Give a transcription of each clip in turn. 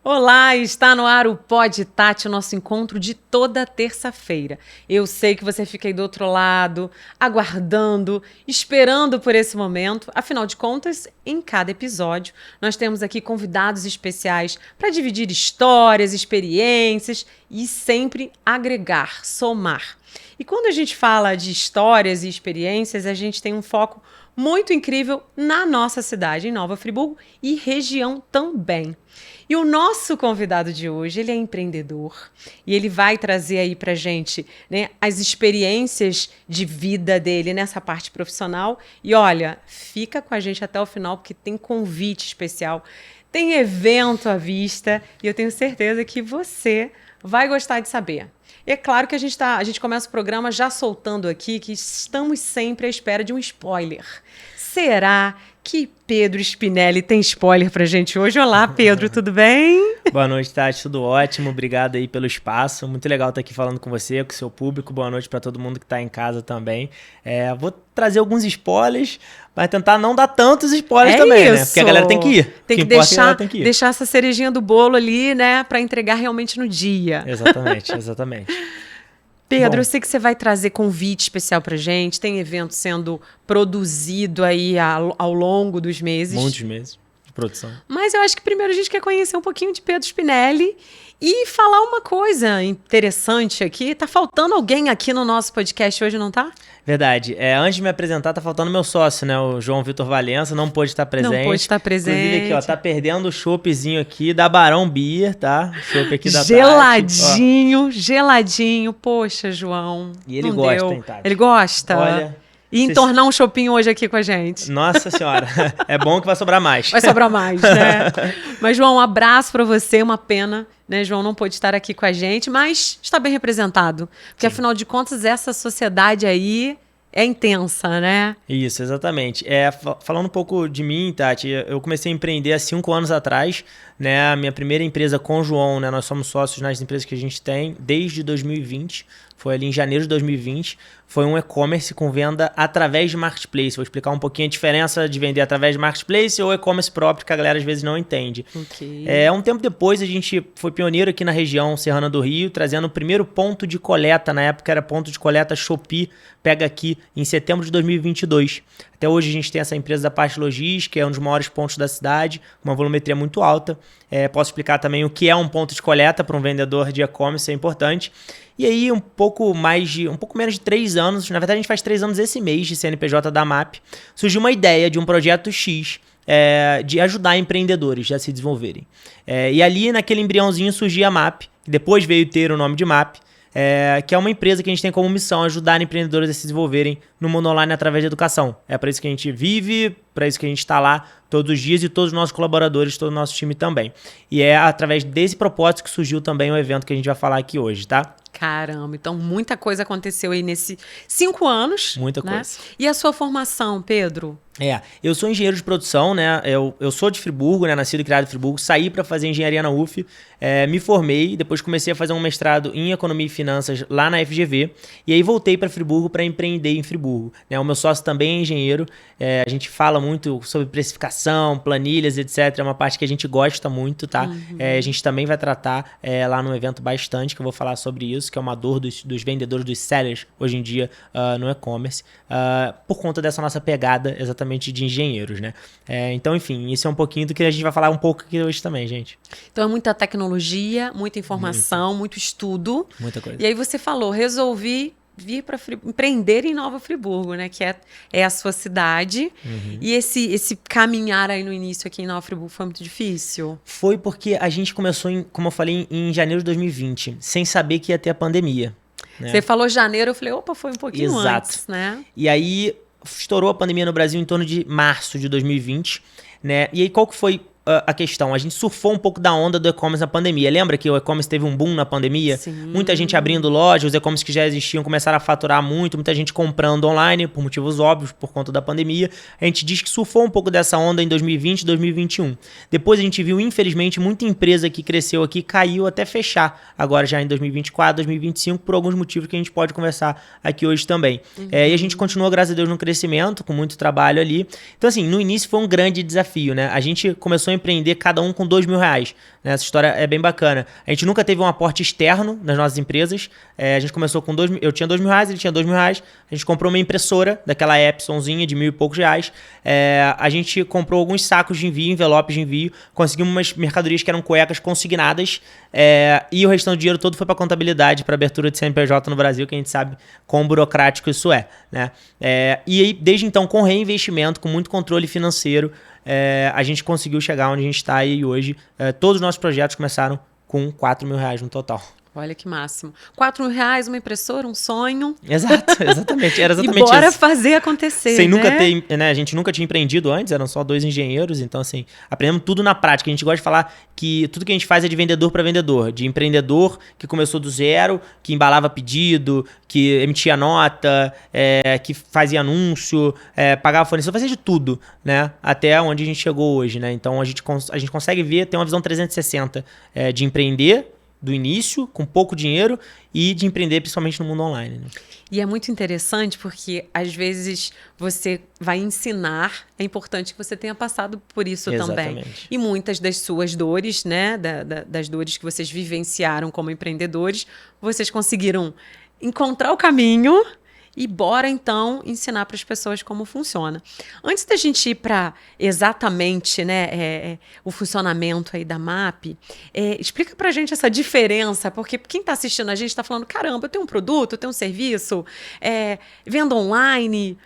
Olá, está no ar o Pod Tati, o nosso encontro de toda terça-feira. Eu sei que você fica aí do outro lado, aguardando, esperando por esse momento. Afinal de contas, em cada episódio, nós temos aqui convidados especiais para dividir histórias, experiências e sempre agregar, somar. E quando a gente fala de histórias e experiências, a gente tem um foco muito incrível na nossa cidade, em Nova Friburgo e região também. E o nosso convidado de hoje, ele é empreendedor e ele vai trazer aí pra gente, né, as experiências de vida dele nessa parte profissional. E olha, fica com a gente até o final porque tem convite especial, tem evento à vista e eu tenho certeza que você vai gostar de saber. E é claro que a gente começa o programa já soltando aqui que estamos sempre à espera de um spoiler. Será que Pedro Spinelli tem spoiler pra gente hoje? Olá, Pedro, tudo bem? Boa noite, Tati, tudo ótimo. Obrigado aí pelo espaço. Muito legal estar aqui falando com você, com o seu público. Boa noite para todo mundo que está em casa também. Vou trazer alguns spoilers, mas tentar não dar tantos spoilers também, isso. Né? Porque a galera tem que ir. Tem que deixar essa cerejinha do bolo ali, né, para entregar realmente no dia. Exatamente. Pedro, eu sei que você vai trazer convite especial pra gente, tem evento sendo produzido aí ao longo dos meses. Muitos meses de produção. Mas eu acho que primeiro a gente quer conhecer um pouquinho de Pedro Spinelli e falar uma coisa interessante aqui. Tá faltando alguém aqui no nosso podcast hoje, não tá? Verdade. Antes de me apresentar, tá faltando meu sócio, né? O João Vitor Valença, não pôde estar presente. Não pôde estar presente. Inclusive aqui, ó, tá perdendo o choppzinho aqui da Barão Beer, tá? Chopp aqui da geladinho. Poxa, João. E ele gosta, hein, Tati? Ele gosta? Olha... E entornar um choppinho hoje aqui com a gente. Nossa senhora, é bom que vai sobrar mais. Vai sobrar mais, né? Mas, João, um abraço pra você, uma pena, né? João não pôde estar aqui com a gente, mas está bem representado. Porque, Sim. Afinal de contas, essa sociedade aí é intensa, né? Isso, exatamente. Falando um pouco de mim, Tati, eu comecei a empreender há 5 anos atrás, né? A minha primeira empresa com o João, né? Nós somos sócios nas empresas que a gente tem desde 2020. Foi ali em janeiro de 2020. Foi um e-commerce com venda através de marketplace. Vou explicar um pouquinho a diferença de vender através de marketplace ou e-commerce próprio, que a galera às vezes não entende. Okay. Um tempo depois, a gente foi pioneiro aqui na região serrana do Rio, trazendo o primeiro ponto de coleta. Na época era ponto de coleta Shopee, pega aqui, em setembro de 2022. Até hoje a gente tem essa empresa da parte logística, é um dos maiores pontos da cidade, uma volumetria muito alta. Posso explicar também o que é um ponto de coleta para um vendedor de e-commerce, é importante. E aí, um pouco menos de 3 anos, na verdade a gente faz 3 anos esse mês de CNPJ da MAP, surgiu uma ideia de um projeto X de ajudar empreendedores a se desenvolverem. E ali, naquele embriãozinho, surgiu a MAP, que depois veio ter o nome de MAP, que é uma empresa que a gente tem como missão ajudar empreendedores a se desenvolverem no mundo online através da educação. É para isso que a gente vive, para isso que a gente está lá todos os dias e todos os nossos colaboradores, todo o nosso time também. E é através desse propósito que surgiu também o evento que a gente vai falar aqui hoje, tá? Caramba, então muita coisa aconteceu aí nesses 5 anos. Muita né? coisa. E a sua formação, Pedro? Eu sou engenheiro de produção, né? Eu sou de Friburgo, né? Nascido e criado em Friburgo, saí para fazer engenharia na UF, me formei, depois comecei a fazer um mestrado em economia e finanças lá na FGV, e aí voltei para Friburgo para empreender em Friburgo, né? O meu sócio também é engenheiro, a gente fala muito sobre precificação, planilhas, etc. É uma parte que a gente gosta muito, tá? Uhum. A gente também vai tratar lá no evento bastante, que eu vou falar sobre isso, que é uma dor dos vendedores, dos sellers, hoje em dia, no e-commerce, por conta dessa nossa pegada exatamente de engenheiros, né? Então, enfim, isso é um pouquinho do que a gente vai falar um pouco aqui hoje também, gente. Então é muita tecnologia, muita informação, muito estudo. Muita coisa. E aí você falou, resolvi vir para empreender em Nova Friburgo, né? Que é a sua cidade. Uhum. E esse caminhar aí no início aqui em Nova Friburgo foi muito difícil? Foi porque a gente começou, como eu falei, em janeiro de 2020, sem saber que ia ter a pandemia. Né? Você falou janeiro, eu falei, opa, foi um pouquinho antes, né? E aí estourou a pandemia no Brasil em torno de março de 2020, né? E aí qual que foi a questão? A gente surfou um pouco da onda do e-commerce na pandemia. Lembra que o e-commerce teve um boom na pandemia? Sim. Muita gente abrindo loja, os e-commerce que já existiam começaram a faturar muito, muita gente comprando online, por motivos óbvios, por conta da pandemia. A gente diz que surfou um pouco dessa onda em 2020 e 2021. Depois a gente viu, infelizmente, muita empresa que cresceu aqui caiu até fechar, agora já em 2024, 2025, por alguns motivos que a gente pode conversar aqui hoje também. Uhum. E a gente continuou, graças a Deus, no crescimento, com muito trabalho ali. Então, assim, no início foi um grande desafio, né? A gente começou a a empreender cada um com R$2.000. Né? Essa história é bem bacana. A gente nunca teve um aporte externo nas nossas empresas. A gente começou com eu tinha R$2.000, ele tinha R$2.000. A gente comprou uma impressora, daquela Epsonzinha de R$1.000 e poucos. A gente comprou alguns sacos de envio, envelopes de envio. Conseguimos umas mercadorias que eram cuecas consignadas. E o restante do dinheiro todo foi para contabilidade, para abertura de CNPJ no Brasil, que a gente sabe quão burocrático isso é. Né? E aí, desde então, com reinvestimento, com muito controle financeiro, a gente conseguiu chegar onde a gente está aí hoje. Todos os nossos projetos começaram com R$4.000 no total. Olha que máximo. R$4.000, uma impressora, um sonho. Exatamente. Era exatamente isso. E bora isso. fazer acontecer, Sem nunca ter, né? A gente nunca tinha empreendido antes, eram só 2 engenheiros. Então, assim, aprendemos tudo na prática. A gente gosta de falar que tudo que a gente faz é de vendedor para vendedor. De empreendedor que começou do zero, que embalava pedido, que emitia nota, que fazia anúncio, pagava fornecedor, fazia de tudo, né? Até onde a gente chegou hoje, né? Então, a gente consegue ver, ter uma visão 360 de empreender do início, com pouco dinheiro, e de empreender principalmente no mundo online. Né? E é muito interessante porque, às vezes, você vai ensinar, é importante que você tenha passado por isso também. E muitas das suas dores, né, das dores que vocês vivenciaram como empreendedores, vocês conseguiram encontrar o caminho e bora, então, ensinar para as pessoas como funciona. Antes da gente ir para exatamente, né, o funcionamento aí da MAP, explica para a gente essa diferença, porque quem está assistindo a gente está falando, caramba, eu tenho um produto, eu tenho um serviço, vendo online.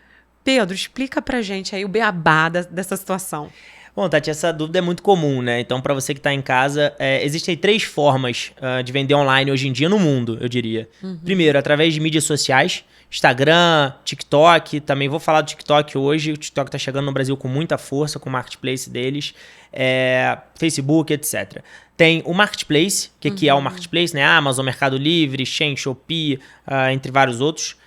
Pedro, explica para a gente aí o beabá dessa situação. Bom, Tati, essa dúvida é muito comum, né? Então, para você que está em casa, existem 3 formas de vender online hoje em dia no mundo, eu diria. Primeiro, através de mídias sociais, Instagram, TikTok, também vou falar do TikTok hoje. O TikTok está chegando no Brasil com muita força, com o marketplace deles, Facebook, etc. Tem o marketplace, que é o marketplace, né? Amazon, Mercado Livre, Shein, Shopee, entre vários outros,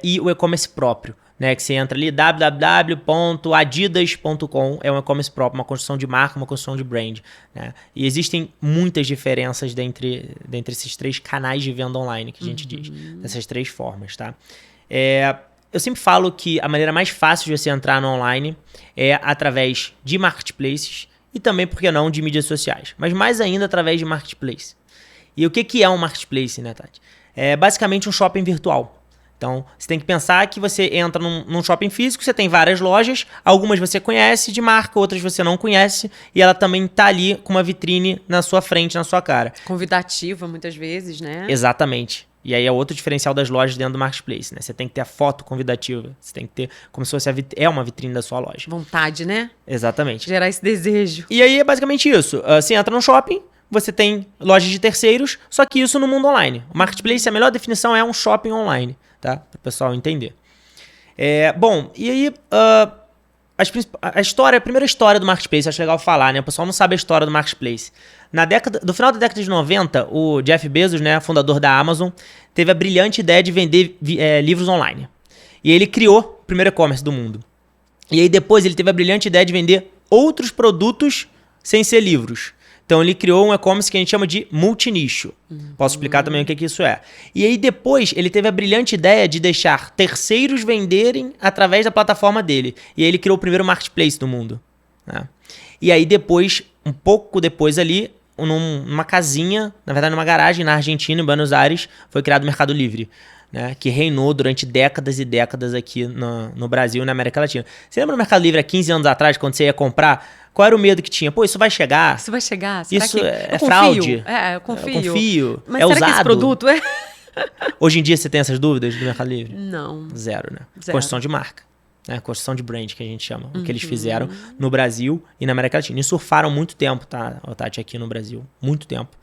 e o e-commerce próprio. Né, que você entra ali, www.adidas.com, é um e-commerce próprio, uma construção de marca, uma construção de brand. Né? E existem muitas diferenças dentre esses 3 canais de venda online que a gente diz, dessas 3 formas. Tá? Eu sempre falo que a maneira mais fácil de você entrar no online é através de marketplaces e também, por que não, de mídias sociais, mas mais ainda através de marketplace. E o que é um marketplace, né, Tati? É basicamente um shopping virtual. Então, você tem que pensar que você entra num shopping físico, você tem várias lojas, algumas você conhece de marca, outras você não conhece, e ela também está ali com uma vitrine na sua frente, na sua cara. Convidativa, muitas vezes, né? Exatamente. E aí é outro diferencial das lojas dentro do marketplace, né? Você tem que ter a foto convidativa, você tem que ter como se fosse uma vitrine da sua loja. Vontade, né? Exatamente. Gerar esse desejo. E aí é basicamente isso. Você entra num shopping, você tem lojas de terceiros, só que isso no mundo online. O marketplace, a melhor definição é um shopping online. Tá? Para o pessoal entender. Bom, e aí a primeira história do marketplace, acho legal falar, né? O pessoal não sabe a história do marketplace. No final da década de 90, o Jeff Bezos, né, fundador da Amazon, teve a brilhante ideia de vender livros online. E ele criou o primeiro e-commerce do mundo. E aí depois ele teve a brilhante ideia de vender outros produtos sem ser livros. Então, ele criou um e-commerce que a gente chama de multinicho. Posso explicar também o que isso é. E aí, depois, ele teve a brilhante ideia de deixar terceiros venderem através da plataforma dele. E aí, ele criou o primeiro marketplace do mundo. Né? E aí, depois, um pouco depois ali, numa casinha, na verdade, numa garagem na Argentina, em Buenos Aires, foi criado o Mercado Livre. Né, que reinou durante décadas e décadas aqui no Brasil e na América Latina. Você lembra do Mercado Livre há 15 anos atrás, quando você ia comprar? Qual era o medo que tinha? Pô, isso vai chegar? Isso vai chegar? Será isso que é fraude? Eu confio. Eu confio. Mas será usado? Que esse produto é... Hoje em dia você tem essas dúvidas do Mercado Livre? Não. Zero, né? Construção de marca. Né? Construção de brand, que a gente chama. O que eles fizeram no Brasil e na América Latina. E surfaram muito tempo, tá, Tati, aqui no Brasil. Muito tempo.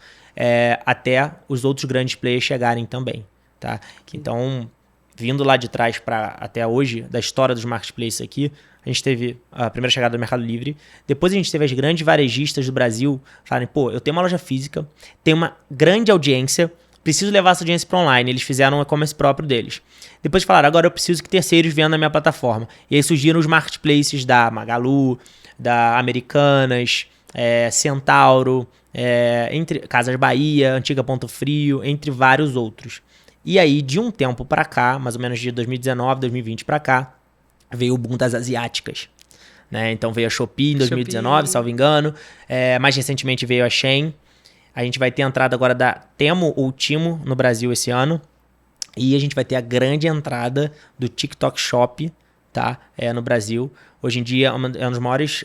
Até os outros grandes players chegarem também. Tá? Então, vindo lá de trás para até hoje, da história dos marketplaces aqui, a gente teve a primeira chegada do Mercado Livre. Depois a gente teve as grandes varejistas do Brasil falarem, pô, eu tenho uma loja física, tenho uma grande audiência, preciso levar essa audiência para online. Eles fizeram um e-commerce próprio deles. Depois falaram, agora eu preciso que terceiros vendam na minha plataforma. E aí surgiram os marketplaces da Magalu, da Americanas, Centauro, entre Casas Bahia, Antiga Ponto Frio, entre vários outros. E aí, de um tempo para cá, mais ou menos de 2019, 2020 para cá, veio o boom das asiáticas. né? Então veio a Shopee em 2019, salvo engano. Mais recentemente veio a Shein. A gente vai ter a entrada agora da Temu ou Timo no Brasil esse ano. E a gente vai ter a grande entrada do TikTok Shop, tá? No Brasil. Hoje em dia é um dos maiores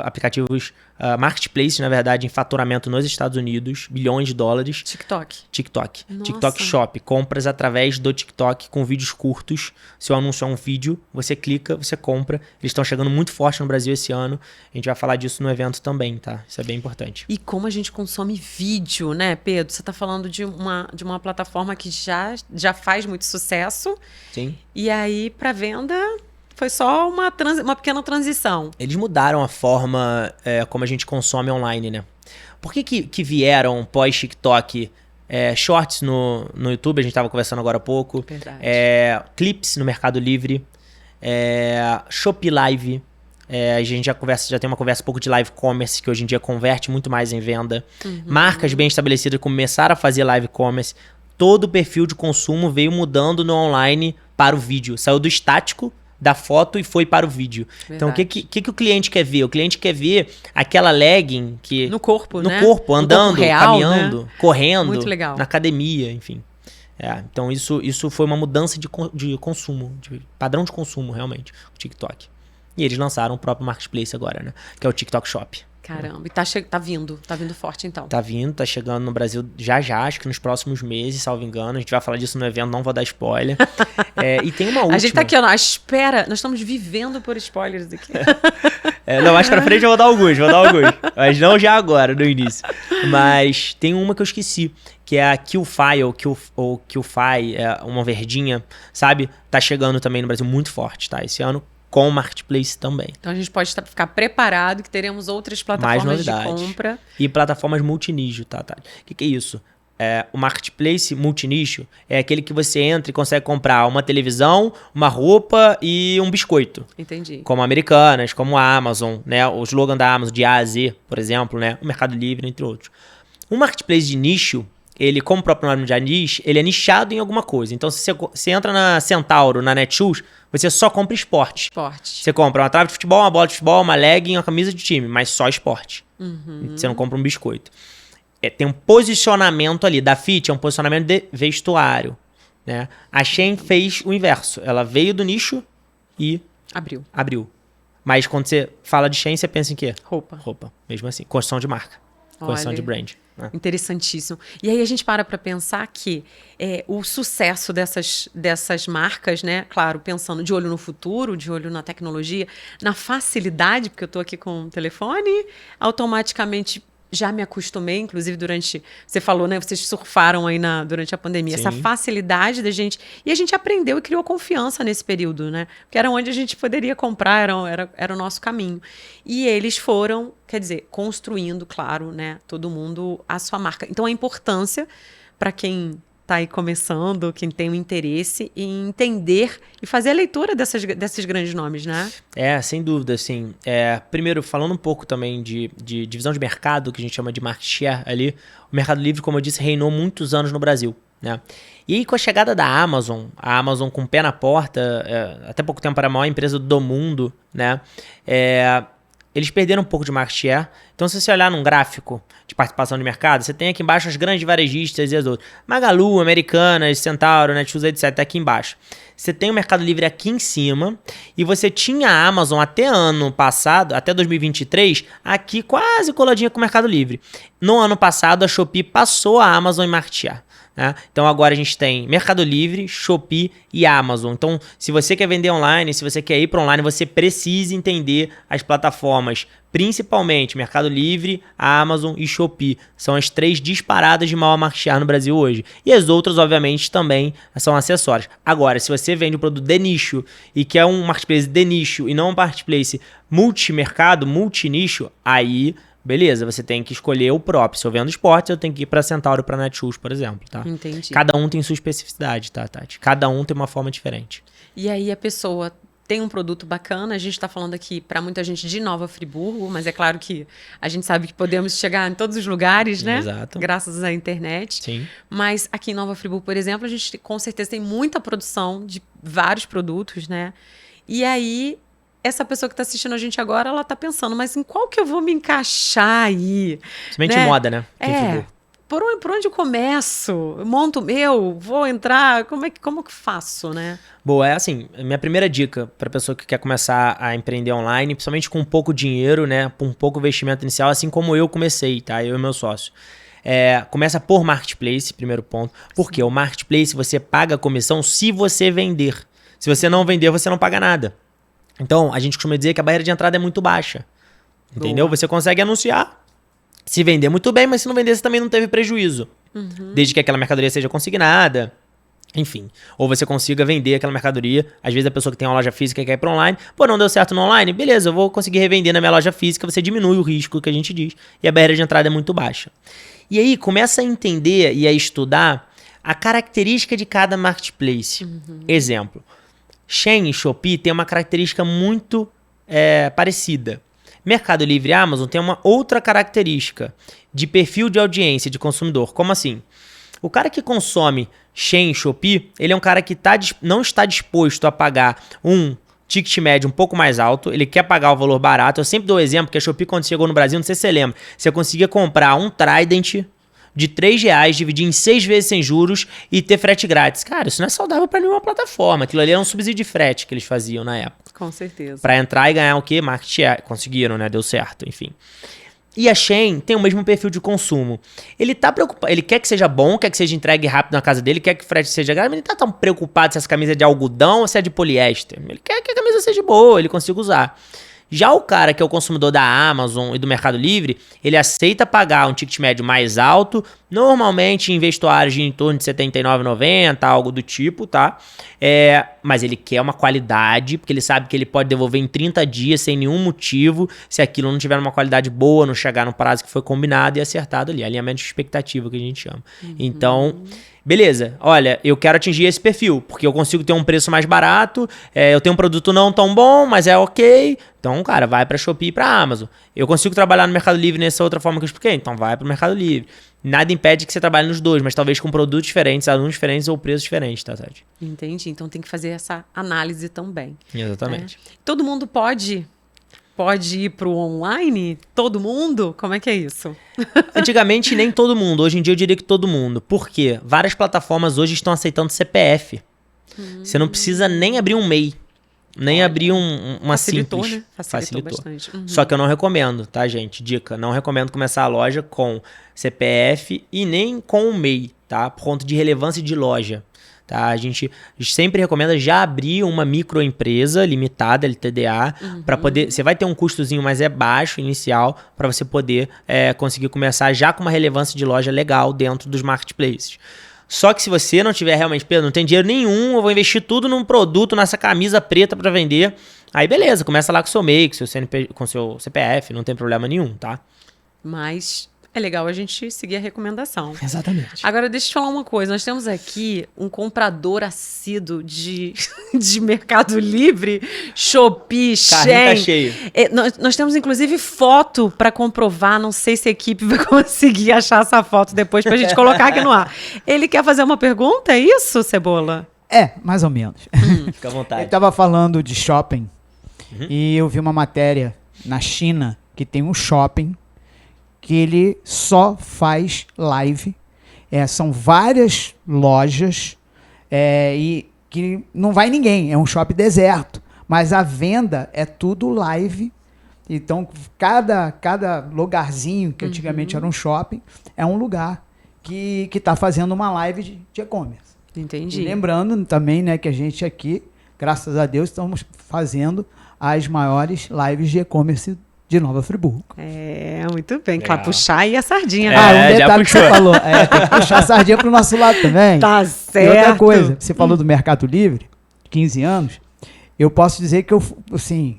aplicativos, marketplace, na verdade, em faturamento nos Estados Unidos, bilhões de dólares. TikTok. Nossa. TikTok Shop. Compras através do TikTok com vídeos curtos. Se o anúncio é um vídeo, você clica, você compra. Eles estão chegando muito forte no Brasil esse ano. A gente vai falar disso no evento também, tá? Isso é bem importante. E como a gente consome vídeo, né, Pedro? Você está falando de uma plataforma que já faz muito sucesso. Sim. E aí, para venda... Foi só uma pequena transição. Eles mudaram a forma como a gente consome online, né? Por que vieram pós-TikTok shorts no YouTube? A gente estava conversando agora há pouco. Verdade. Clips no Mercado Livre. Shopee Live. A gente já tem uma conversa um pouco de live commerce, que hoje em dia converte muito mais em venda. Marcas bem estabelecidas começaram a fazer live commerce. Todo o perfil de consumo veio mudando no online para o vídeo. Saiu do estático da foto e foi para o vídeo. Verdade. Então, o que o cliente quer ver? O cliente quer ver aquela legging que... No corpo, né? No corpo, andando, no corpo real, caminhando, né? Correndo. Muito legal. Na academia, enfim. Então, isso foi uma mudança de consumo, de padrão de consumo, realmente, o TikTok. E eles lançaram o próprio marketplace agora, né? Que é o TikTok Shop. Caramba, e tá vindo forte então. Tá chegando no Brasil já, acho que nos próximos meses, salvo engano. A gente vai falar disso no evento, não vou dar spoiler. E tem uma última. A gente tá aqui, ó, à espera, nós estamos vivendo por spoilers aqui. Não, mais pra frente eu vou dar alguns. Mas não já agora, no início. Mas tem uma que eu esqueci, que é a Qfy ou Qfy, uma verdinha, sabe? Tá chegando também no Brasil muito forte, tá? Esse ano. Com o Marketplace também. Então a gente pode ficar preparado que teremos outras plataformas de compra. E plataformas multinicho, tá? O que é isso? O Marketplace multinicho é aquele que você entra e consegue comprar uma televisão, uma roupa e um biscoito. Entendi. Como Americanas, como a Amazon, né? O slogan da Amazon de A a Z, por exemplo, né? O Mercado Livre, entre outros. Um Marketplace de nicho, ele, como o próprio nome já diz, ele é nichado em alguma coisa. Então, se você entra na Centauro, na Netshoes, você só compra esporte. Você compra uma trave de futebol, uma bola de futebol, uma legging, uma camisa de time, mas só esporte. Você não compra um biscoito. Tem um posicionamento ali. Da Fit é um posicionamento de vestuário, né? A Shein fez o inverso. Ela veio do nicho e... Abriu. Mas quando você fala de Shein, você pensa em quê? Roupa. Mesmo assim. Construção de marca. Construção de brand. Interessantíssimo. E aí a gente para pensar que o sucesso dessas marcas, né? Claro, pensando de olho no futuro, de olho na tecnologia, na facilidade, porque eu estou aqui com o telefone, automaticamente já me acostumei, inclusive você falou, né? Vocês surfaram aí durante a pandemia. Sim. Essa facilidade da gente... E a gente aprendeu e criou confiança nesse período, né? Porque era onde a gente poderia comprar, era o nosso caminho. E eles foram, quer dizer, construindo, claro, né? Todo mundo a sua marca. Então, a importância para quem está aí começando, quem tem um interesse em entender e fazer a leitura desses grandes nomes, né? Sem dúvida, assim. Primeiro, falando um pouco também de divisão de mercado, que a gente chama de market share ali, o Mercado Livre, como eu disse, reinou muitos anos no Brasil, né? E aí, com a chegada da Amazon, a Amazon com o pé na porta, até pouco tempo era a maior empresa do mundo, né? Eles perderam um pouco de market share. Então, se você olhar num gráfico de participação de mercado, você tem aqui embaixo as grandes varejistas e as outras. Magalu, Americanas, Centauro, Netshoes, etc. Aqui embaixo. Você tem o Mercado Livre aqui em cima e você tinha a Amazon até ano passado, até 2023, aqui quase coladinha com o Mercado Livre. No ano passado, a Shopee passou a Amazon em market share. Né? Então agora a gente tem Mercado Livre, Shopee e Amazon. Então, se você quer vender online, se você quer ir para online, você precisa entender as plataformas, principalmente Mercado Livre, Amazon e Shopee. São as 3 disparadas de maior market share no Brasil hoje. E as outras, obviamente, também são acessórias. Agora, se você vende um produto de nicho e quer um marketplace de nicho e não um marketplace multimercado, multinicho, aí... beleza, você tem que escolher o próprio. Se eu vendo esporte, eu tenho que ir para Centauro, para Netshoes, por exemplo, tá? Entendi. Cada um tem sua especificidade, tá, Tati? Cada um tem uma forma diferente. E aí a pessoa tem um produto bacana, a gente está falando aqui para muita gente de Nova Friburgo, mas é claro que a gente sabe que podemos chegar em todos os lugares, né? Exato. Graças à internet. Sim. Mas aqui em Nova Friburgo, por exemplo, a gente com certeza tem muita produção de vários produtos, né? E aí... essa pessoa que está assistindo a gente agora, ela está pensando, mas em qual que eu vou me encaixar aí? Somente moda, né? Por onde eu começo? Eu monto o meu? Vou entrar? Como que faço, né? Boa, é assim, minha primeira dica para pessoa que quer começar a empreender online, principalmente com pouco dinheiro, né? Com pouco investimento inicial, assim como eu comecei, tá? Eu e meu sócio. Começa por marketplace, primeiro ponto. Porque o marketplace você paga a comissão se você vender. Se você não vender, você não paga nada. Então, a gente costuma dizer que a barreira de entrada é muito baixa. Entendeu? Você consegue anunciar, se vender muito bem, mas se não vender, você também não teve prejuízo. Desde que aquela mercadoria seja consignada, enfim. Ou você consiga vender aquela mercadoria. Às vezes a pessoa que tem uma loja física quer ir para online. Pô, não deu certo no online? Beleza, eu vou conseguir revender na minha loja física. Você diminui o risco que a gente diz. E a barreira de entrada é muito baixa. E aí, começa a entender e a estudar a característica de cada marketplace. Exemplo. Shein e Shopee tem uma característica muito parecida. Mercado Livre e Amazon tem uma outra característica de perfil de audiência de consumidor. Como assim? O cara que consome Shein e Shopee, ele é um cara que não está disposto a pagar um ticket médio um pouco mais alto, ele quer pagar o valor barato. Eu sempre dou o exemplo que a Shopee, quando chegou no Brasil, não sei se você lembra, você conseguia comprar um Trident de R$3, dividir em 6 vezes sem juros e ter frete grátis. Cara, isso não é saudável para nenhuma plataforma. Aquilo ali era um subsídio de frete que eles faziam na época. Com certeza. Para entrar e ganhar o quê? Market share. Conseguiram, né? Deu certo, enfim. E a Shein tem o mesmo perfil de consumo. Ele tá preocupado, ele quer que seja bom, quer que seja entregue rápido na casa dele, quer que o frete seja grátis, mas ele tá tão preocupado se essa camisa é de algodão ou se é de poliéster. Ele quer que a camisa seja boa, ele consiga usar. Já o cara que é o consumidor da Amazon e do Mercado Livre, ele aceita pagar um ticket médio mais alto, normalmente em vestuários de em torno de R$ 79,90, algo do tipo, tá? Mas ele quer uma qualidade, porque ele sabe que ele pode devolver em 30 dias sem nenhum motivo, se aquilo não tiver uma qualidade boa, não chegar no prazo que foi combinado e acertado ali, alinhamento de expectativa que a gente chama. Então, beleza, olha, eu quero atingir esse perfil, porque eu consigo ter um preço mais barato, eu tenho um produto não tão bom, mas é ok. Então, cara, vai para Shopee e para Amazon. Eu consigo trabalhar no Mercado Livre nessa outra forma que eu expliquei, então vai para o Mercado Livre. Nada impede que você trabalhe nos dois, mas talvez com produtos diferentes, alunos diferentes ou preços diferentes, tá, Tati? Entendi, então tem que fazer essa análise também. Exatamente. Todo mundo pode ir para o online? Todo mundo? Como é que é isso? Antigamente, nem todo mundo. Hoje em dia, eu diria que todo mundo. Por quê? Várias plataformas hoje estão aceitando CPF. Você não precisa nem abrir um MEI. Nem abrir uma Facilitou, simples. né? Facilitou bastante. Só que eu não recomendo, tá, gente? Dica, não recomendo começar a loja com CPF e nem com o MEI, tá? Por conta de relevância de loja. Tá? A gente sempre recomenda já abrir uma microempresa limitada, LTDA, para poder. Você vai ter um custozinho, mas é baixo, inicial, para você poder conseguir começar já com uma relevância de loja legal dentro dos marketplaces. Só que se você não tiver realmente, Pedro, não tem dinheiro nenhum, eu vou investir tudo num produto, nessa camisa preta para vender. Aí beleza, começa lá com o seu MEI, com o seu CPF, não tem problema nenhum, tá? Mas é legal a gente seguir a recomendação. Exatamente. Agora, deixa eu te falar uma coisa. Nós temos aqui um comprador assíduo de Mercado Livre, Shopee, Carrinho tá Shein. cheio. Nós temos, inclusive, foto para comprovar. Não sei se a equipe vai conseguir achar essa foto depois pra gente colocar aqui no ar. Ele quer fazer uma pergunta? É isso, Cebola? Mais ou menos. Fica à vontade. Ele tava falando de shopping e eu vi uma matéria na China que tem um shopping que ele só faz live. São várias lojas e que não vai ninguém. É um shopping deserto. Mas a venda é tudo live. Então, cada lugarzinho, que antigamente era um shopping, é um lugar que está fazendo uma live de e-commerce. Entendi. E lembrando também, né, que a gente aqui, graças a Deus, estamos fazendo as maiores lives de e-commerce de Nova Friburgo. Muito bem. Legal. Claro, puxar aí a sardinha. Um detalhe que você falou. Tem que puxar a sardinha pro nosso lado também. Tá certo. E outra coisa, você falou do Mercado Livre, 15 anos, eu posso dizer que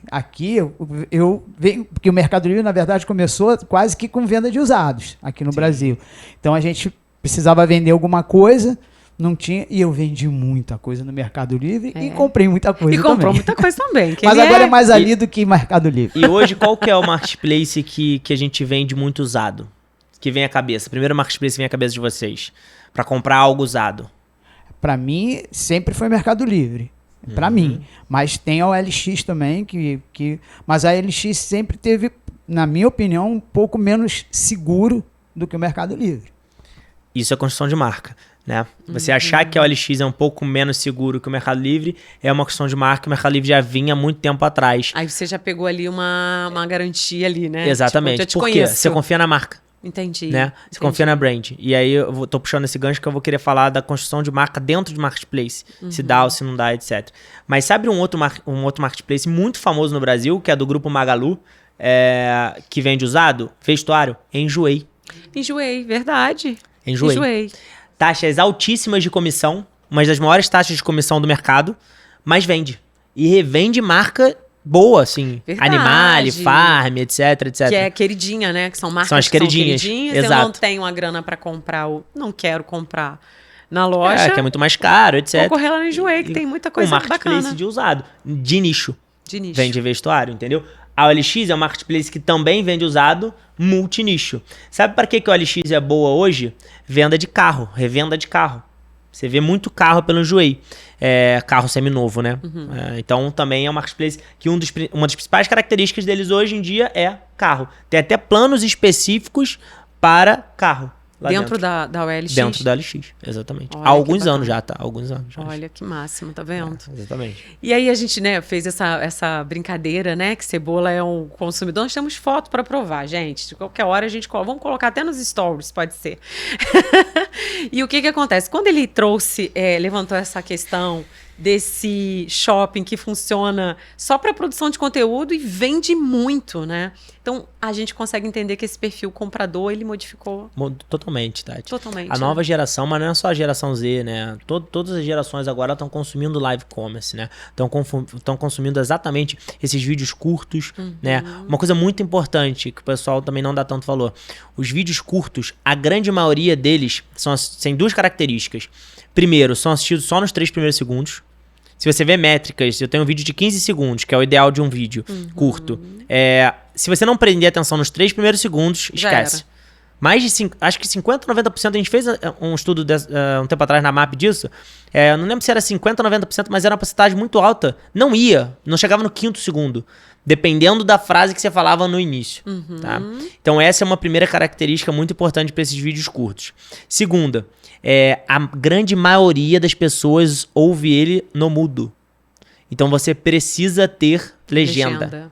aqui eu venho, porque o Mercado Livre, na verdade, começou quase que com venda de usados aqui no Brasil. Então a gente precisava vender alguma coisa, não tinha, e eu vendi muita coisa no Mercado Livre e comprei muita coisa também. E comprou muita coisa também. Mas agora é mais ali do que Mercado Livre. E hoje, qual que é o marketplace que a gente vende muito usado? Que vem à cabeça. Primeiro marketplace que vem à cabeça de vocês. Para comprar algo usado. Para mim, sempre foi Mercado Livre. Pra mim. Mas tem a OLX também, mas a OLX sempre teve, na minha opinião, um pouco menos seguro do que o Mercado Livre. Isso é construção de marca, né? Você achar que a OLX é um pouco menos seguro que o Mercado Livre é uma construção de marca que o Mercado Livre já vinha há muito tempo atrás. Aí você já pegou ali uma garantia ali, né? Exatamente. Tipo, eu te Por quê? conheço. Você confia na marca. Entendi. Né? Você confia na brand. E aí tô puxando esse gancho que eu vou querer falar da construção de marca dentro de marketplace. Se dá ou se não dá, etc. Mas sabe um outro marketplace muito famoso no Brasil, que é do grupo Magalu, que vende usado? Vestuário? Enjoei. Enjoei, verdade. Enjoei. Taxas altíssimas de comissão, uma das maiores taxas de comissão do mercado, mas vende. E revende marca boa, assim. Verdade. Animale, Farm, etc, etc. Que é queridinha, né? Que são marcas São as queridinhas. Eu não tenho a grana pra comprar, não quero comprar na loja. Que é muito mais caro, etc. Vou correr lá no Enjoei, que tem muita coisa bacana. Marketplace de usado, de nicho. De nicho. Vende vestuário, entendeu? A OLX é um marketplace que também vende usado multinicho. Sabe para que a OLX é boa hoje? Venda de carro, revenda de carro. Você vê muito carro pelo Enjoei. Carro seminovo, né? Então também é um marketplace que uma das principais características deles hoje em dia é carro. Tem até planos específicos para carro. Dentro da OLX? Dentro da OLX, exatamente. Olha, há alguns anos já, tá? Alguns anos já. Olha que máximo, tá vendo? Exatamente. E aí a gente, né, fez essa brincadeira, né, que cebola é um consumidor. Nós temos foto para provar, gente. De qualquer hora a gente vamos colocar até nos stories, pode ser. E o que acontece? Quando ele levantou essa questão desse shopping que funciona só para produção de conteúdo e vende muito, né? Então, a gente consegue entender que esse perfil comprador, ele modificou... Totalmente, Tati. Totalmente. A nova geração, mas não é só a geração Z, né? Todas as gerações agora estão consumindo live commerce, né? Estão consumindo exatamente esses vídeos curtos, né? Uma coisa muito importante, que o pessoal também não dá tanto valor. Os vídeos curtos, a grande maioria deles têm duas características. Primeiro, são assistidos só nos 3 primeiros segundos. Se você vê métricas, eu tenho um vídeo de 15 segundos, que é o ideal de um vídeo curto. Se você não prender atenção nos 3 primeiros segundos, esquece. Mais de acho que 50%, 90%, a gente fez um estudo um tempo atrás na MAP disso. Não lembro se era 50% ou 90%, mas era uma porcentagem muito alta. Não chegava no 5º segundo. Dependendo da frase que você falava no início. Tá? Então essa é uma primeira característica muito importante para esses vídeos curtos. Segunda, a grande maioria das pessoas ouve ele no mudo. Então você precisa ter legenda.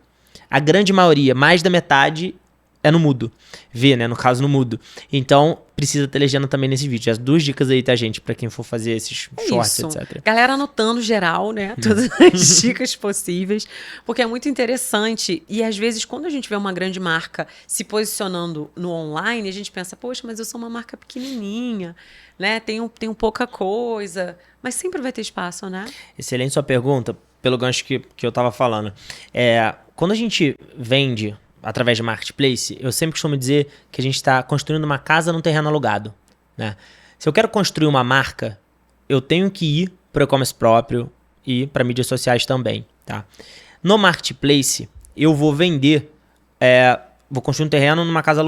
A grande maioria, mais da metade, é no mudo. Vê, né? No caso, no mudo. Então, precisa ter legenda também nesse vídeo. As 2 dicas aí, tá, gente? Pra quem for fazer esses shorts, etc. Galera anotando geral, né? Todas as dicas possíveis. Porque é muito interessante. E, às vezes, quando a gente vê uma grande marca se posicionando no online, a gente pensa, poxa, mas eu sou uma marca pequenininha, né? Tenho pouca coisa. Mas sempre vai ter espaço, né? Excelente sua pergunta, pelo gancho que eu tava falando. Quando a gente vende através de marketplace, eu sempre costumo dizer que a gente está construindo uma casa num terreno alugado, né? Se eu quero construir uma marca, eu tenho que ir para o e-commerce próprio e para mídias sociais também, tá? No marketplace, eu vou vender, vou construir uma casa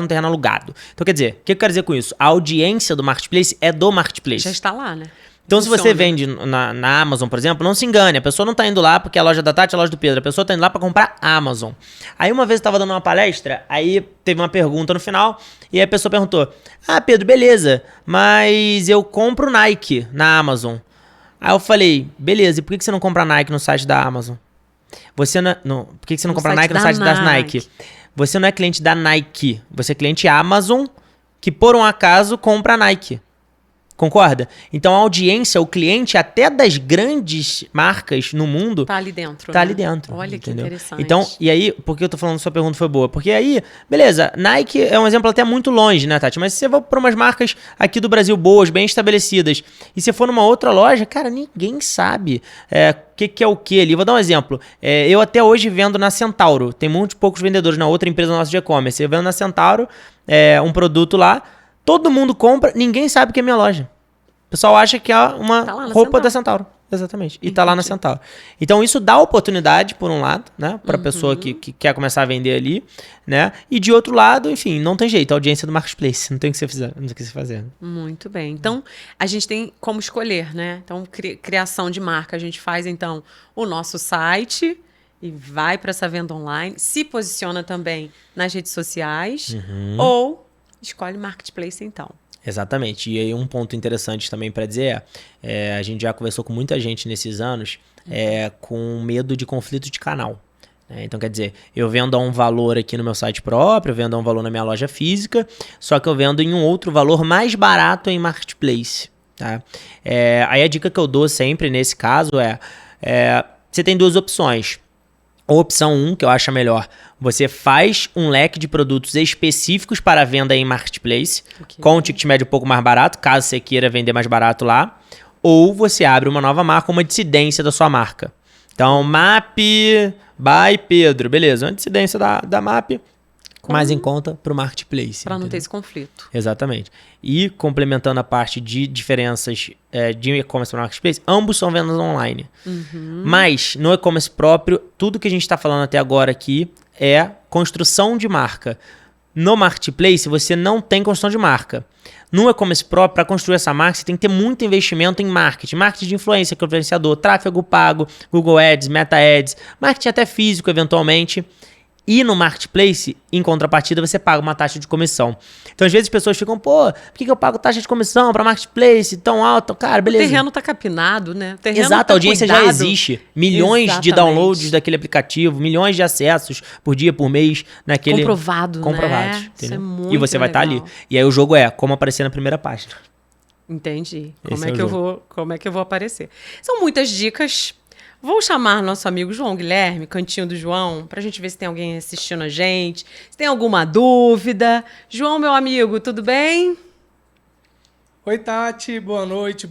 num terreno alugado. Então, quer dizer, o que eu quero dizer com isso? A audiência do marketplace é do marketplace. Já está lá, né? Então, se você vende na Amazon, por exemplo, não se engane. A pessoa não está indo lá porque é a loja da Tati, é a loja do Pedro. A pessoa está indo lá para comprar Amazon. Aí, uma vez eu estava dando uma palestra, aí teve uma pergunta no final, e aí a pessoa perguntou, Pedro, beleza, mas eu compro Nike na Amazon. Aí eu falei, beleza, e por que você não compra Nike no site da Amazon? Por que você não compra Nike no site da Nike? Você não é cliente da Nike, você é cliente Amazon, que por um acaso compra Nike. Concorda? Então a audiência, o cliente até das grandes marcas no mundo tá ali dentro. Tá ali dentro. Olha, entendeu? Que interessante. Então, e aí, por que eu tô falando que sua pergunta foi boa? Porque aí, beleza, Nike é um exemplo até muito longe, né, Tati? Mas se você for para umas marcas aqui do Brasil boas, bem estabelecidas, e se for numa outra loja, cara, ninguém sabe o que é o que ali. Vou dar um exemplo. Eu até hoje vendo na Centauro. Tem muitos poucos vendedores na outra empresa nossa de e-commerce. Eu vendo na Centauro um produto lá, todo mundo compra, ninguém sabe que é minha loja. O pessoal acha que é uma roupa da Centauro. Exatamente. E tá lá na Centauro. Então, isso dá oportunidade, por um lado, né? Pra pessoa que quer começar a vender ali, né? E de outro lado, enfim, não tem jeito. A audiência do Marketplace. Não tem o que você fazer. Muito bem. Então, a gente tem como escolher, né? Então, criação de marca. A gente faz, então, o nosso site e vai para essa venda online. Se posiciona também nas redes sociais. Ou escolhe Marketplace, então. Exatamente. E aí um ponto interessante também para dizer a gente já conversou com muita gente nesses anos com medo de conflito de canal. Então, quer dizer, eu vendo a um valor aqui no meu site próprio, eu vendo a um valor na minha loja física, só que eu vendo em um outro valor mais barato em Marketplace. Tá? Aí a dica que eu dou sempre nesse caso você tem duas opções. A opção 1, que eu acho a melhor, você faz um leque de produtos específicos para venda em Marketplace, com um ticket médio um pouco mais barato, caso você queira vender mais barato lá, ou você abre uma nova marca, uma dissidência da sua marca. Então, MAP by Pedro, beleza, uma dissidência da MAP, mais em conta para o Marketplace. Para não ter esse conflito. Exatamente. E complementando a parte de diferenças de e-commerce para Marketplace, ambos são vendas online. Mas no e-commerce próprio, tudo que a gente está falando até agora aqui é construção de marca. No Marketplace, você não tem construção de marca. No e-commerce próprio, para construir essa marca, você tem que ter muito investimento em marketing. Marketing de influência, que é o influenciador, tráfego pago, Google Ads, Meta Ads, marketing até físico, eventualmente. E no Marketplace, em contrapartida, você paga uma taxa de comissão. Então, às vezes, as pessoas ficam, por que eu pago taxa de comissão para Marketplace tão alto? Cara, beleza. O terreno tá capinado, né? Exato, a audiência já existe. Milhões de downloads daquele aplicativo, milhões de acessos por dia, por mês, naquele... Comprovados, né? Isso é muito E você vai estar legal. ali. E aí o jogo como aparecer na primeira página. Entendi. Esse Como é que eu vou aparecer? São muitas dicas. Vou chamar nosso amigo João Guilherme, Cantinho do João, pra gente ver se tem alguém assistindo a gente, se tem alguma dúvida. João, meu amigo, tudo bem? Oi, Tati, boa noite,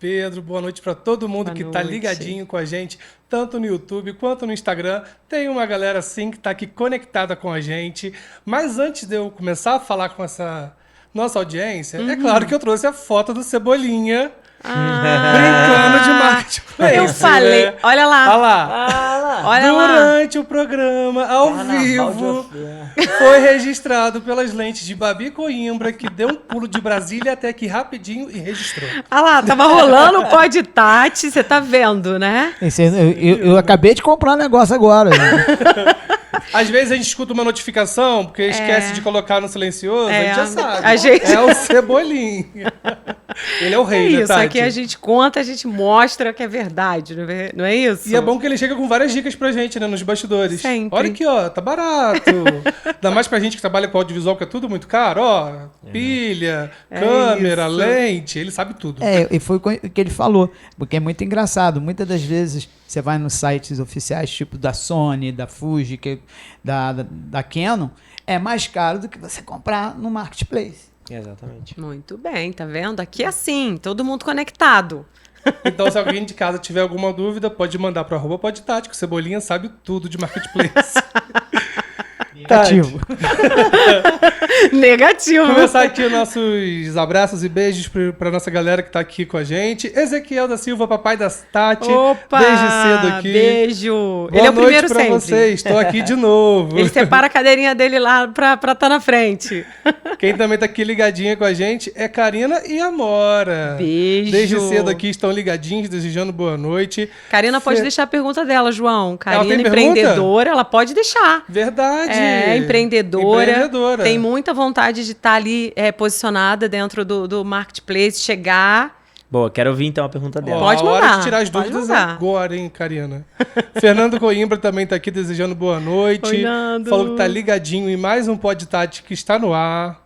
Pedro, boa noite para todo mundo que tá ligadinho com a gente, tanto no YouTube quanto no Instagram. Tem uma galera sim que tá aqui conectada com a gente, mas antes de eu começar a falar com essa nossa audiência, é claro que eu trouxe a foto do Cebolinha, brincando de Marketplace. Eu falei, né? olha lá. Olha lá. Olha lá. Durante o programa, ao vivo, foi registrado pelas lentes de Babi Coimbra, que deu um pulo de Brasília até aqui rapidinho e registrou. Olha lá, tava rolando o Pod Tati, você tá vendo, né? Eu acabei de comprar um negócio agora. Às vezes a gente escuta uma notificação, porque esquece de colocar no silencioso, a gente já sabe. É o Cebolinha. Ele é o rei, né, isso, Tati? aqui a gente conta, a gente mostra que é verdade, não é isso? E é bom que ele chega com várias dicas pra gente, né, nos bastidores. Sempre. Olha aqui, ó, tá barato. Ainda mais pra gente que trabalha com audiovisual, que é tudo muito caro, ó. Pilha, câmera, isso. lente, ele sabe tudo. E foi o que ele falou, porque é muito engraçado. Muitas das vezes você vai nos sites oficiais, tipo da Sony, da Fuji, da Canon, é mais caro do que você comprar no Marketplace. Exatamente. Muito bem, tá vendo? Aqui é assim, todo mundo conectado. Então, se alguém de casa tiver alguma dúvida, pode mandar pro @podtati, que o Cebolinha sabe tudo de Marketplace. Negativo. Negativo. Começar aqui os nossos abraços e beijos pra nossa galera que tá aqui com a gente. Ezequiel da Silva, papai das Tati. Opa, desde cedo aqui. Beijo. Boa Ele é o noite primeiro pra sempre. vocês. Estou aqui de novo. Ele separa a cadeirinha dele lá pra tá na frente. Quem também tá aqui ligadinha com a gente é Karina e Amora. Beijo. Desde cedo aqui estão ligadinhos, desejando boa noite. Karina pode deixar a pergunta dela, João. Karina, tem empreendedora, ela pode deixar. Verdade. Empreendedora. Tem muita vontade de estar ali posicionada dentro do Marketplace, chegar. Boa, quero ouvir então a pergunta dela. Pode hora mandar, de tirar as pode dúvidas mandar. agora, hein, Karina? Fernando Coimbra também tá aqui desejando boa noite. Oi, Nando. Falou que tá ligadinho em mais um Pod Tati que está no ar.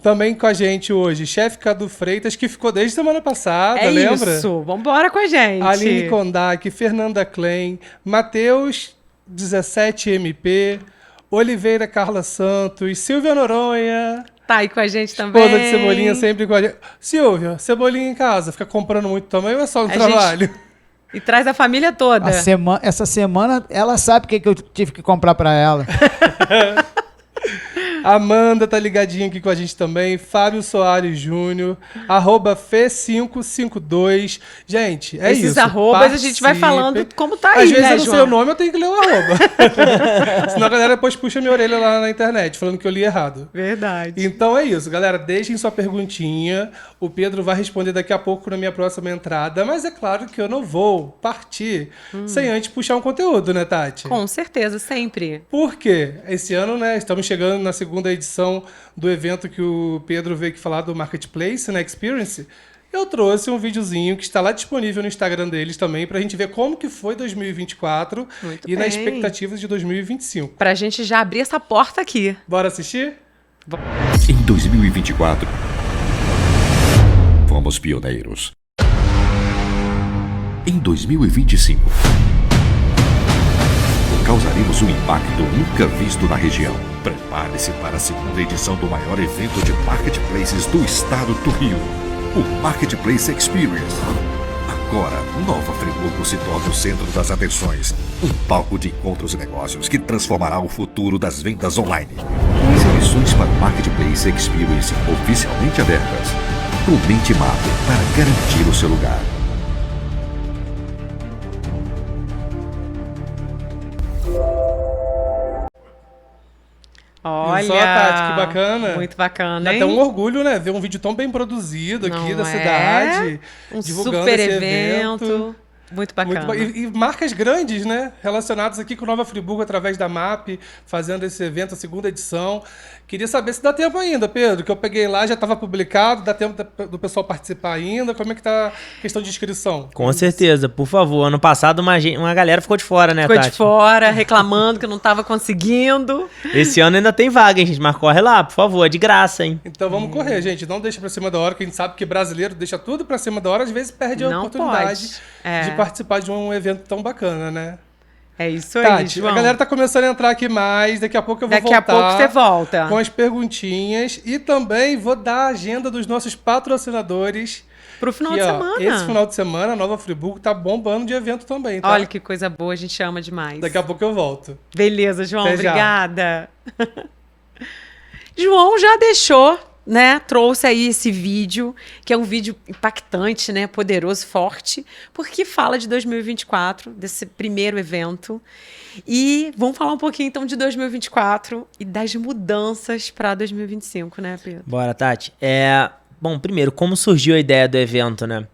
Também com a gente hoje, chefe Cadu Freitas, que ficou desde semana passada, lembra? Isso, vambora com a gente. Aline Kondak, Fernanda Klein, Matheus 17MP, Oliveira Carla Santos, Silvia Noronha. Tá aí com a gente também. Esposa de Cebolinha sempre com a gente. Silvia, Cebolinha em casa, fica comprando muito também ou é só no trabalho? E traz a família toda. Essa semana ela sabe o que eu tive que comprar para ela. Amanda tá ligadinha aqui com a gente também. Fábio Soares Júnior. @Fê552. Gente, é Esses isso. arrobas a gente vai falando como tá aí, Às vezes né, eu não sei João? o nome, eu tenho que ler o arroba. Senão a galera depois puxa minha orelha lá na internet, falando que eu li errado. Verdade. Então é isso, galera. Deixem sua perguntinha. O Pedro vai responder daqui a pouco na minha próxima entrada. Mas é claro que eu não vou partir sem antes puxar um conteúdo, né, Tati? Com certeza, sempre. Por quê? Esse ano, né, estamos chegando na segunda edição do evento que o Pedro veio aqui falar do Marketplace, né, Experience. Eu trouxe um videozinho que está lá disponível no Instagram deles também, pra gente ver como que foi 2024 Muito e nas bem. expectativas de 2025. Pra gente já abrir essa porta aqui. Bora assistir? Em 2024, fomos pioneiros. Em 2025, causaremos um impacto nunca visto na região. Prepare-se para a segunda edição do maior evento de marketplaces do estado do Rio, o Marketplace Experience. Agora, Nova Friburgo se torna o centro das atenções, um palco de encontros e negócios que transformará o futuro das vendas online. Inscrições para o Marketplace Experience oficialmente abertas. Comente MAP para garantir o seu lugar. Olha, só, Tati, que bacana. Muito bacana, Dá hein? até um orgulho, né? Ver um vídeo tão bem produzido aqui Não da é? cidade. Um divulgando super esse evento. Muito bacana. E marcas grandes, né? Relacionadas aqui com Nova Friburgo através da MAP, fazendo esse evento, a segunda edição. Queria saber se dá tempo ainda, Pedro, que eu peguei lá, já estava publicado, dá tempo do pessoal participar ainda. Como é que tá a questão de inscrição? Com certeza, por favor. Ano passado uma galera ficou de fora, né, Ficou Tati? de fora, reclamando que não estava conseguindo. Esse ano ainda tem vaga, hein, gente? Mas corre lá, por favor, é de graça, hein? Então vamos correr, gente. Não deixa pra cima da hora, que a gente sabe que brasileiro deixa tudo pra cima da hora, às vezes perde a Não oportunidade pode. É. de participar de um evento tão bacana, né? É isso aí, Tati, João. a galera tá começando a entrar aqui mais, daqui a pouco eu vou Daqui a voltar pouco você volta. com as perguntinhas e também vou dar a agenda dos nossos patrocinadores. Pro final que, de ó, semana. Esse final de semana, a Nova Friburgo tá bombando de evento também, tá? Olha que coisa boa, a gente ama demais. Daqui a pouco eu volto. Beleza, João, Até já. obrigada. João já deixou, né? Trouxe aí esse vídeo, que é um vídeo impactante, né? Poderoso, forte, porque fala de 2024, desse primeiro evento. E vamos falar um pouquinho então de 2024 e das mudanças para 2025, né, Pedro? Bora, Tati. Bom, primeiro, como surgiu a ideia do evento, né?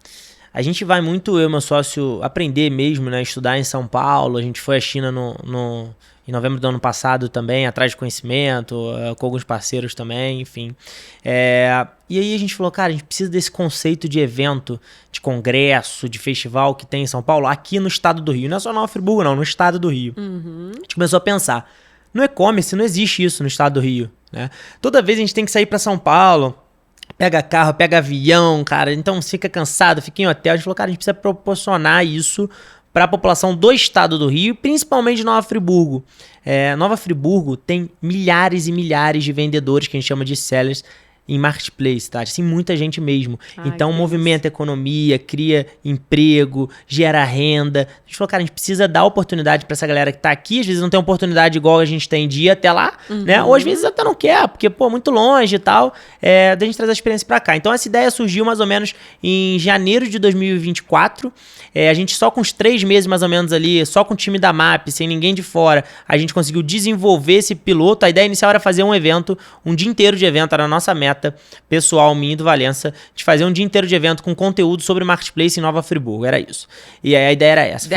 A gente vai muito, eu e meu sócio, aprender mesmo, né? Estudar em São Paulo. A gente foi à China em novembro do ano passado também, atrás de conhecimento, com alguns parceiros também, enfim. E aí a gente falou, cara, a gente precisa desse conceito de evento, de congresso, de festival que tem em São Paulo, aqui no estado do Rio. Não é só Nova Friburgo, não, no estado do Rio. A gente começou a pensar, no e-commerce não existe isso no estado do Rio, né? Toda vez a gente tem que sair para São Paulo, pega carro, pega avião, cara, então fica cansado, fica em hotel. A gente falou, cara, a gente precisa proporcionar isso para a população do estado do Rio, principalmente de Nova Friburgo. Nova Friburgo tem milhares e milhares de vendedores, que a gente chama de sellers, em marketplace, tá? Assim, muita gente mesmo. Ai, Então, que movimenta a economia, cria emprego, gera renda. A gente falou, cara, a gente precisa dar oportunidade para essa galera que tá aqui. Às vezes não tem oportunidade igual a gente tem de ir até lá, né? Ou às vezes até não quer, porque, pô, muito longe e tal. Da gente trazer a experiência para cá. Então, essa ideia surgiu mais ou menos em janeiro de 2024. A gente só com uns 3 meses, mais ou menos ali, só com o time da MAP, sem ninguém de fora, a gente conseguiu desenvolver esse piloto. A ideia inicial era fazer um evento, um dia inteiro de evento, era a nossa meta pessoal, minha e do Valença, de fazer um dia inteiro de evento com conteúdo sobre Marketplace em Nova Friburgo, era isso. E aí a ideia era essa.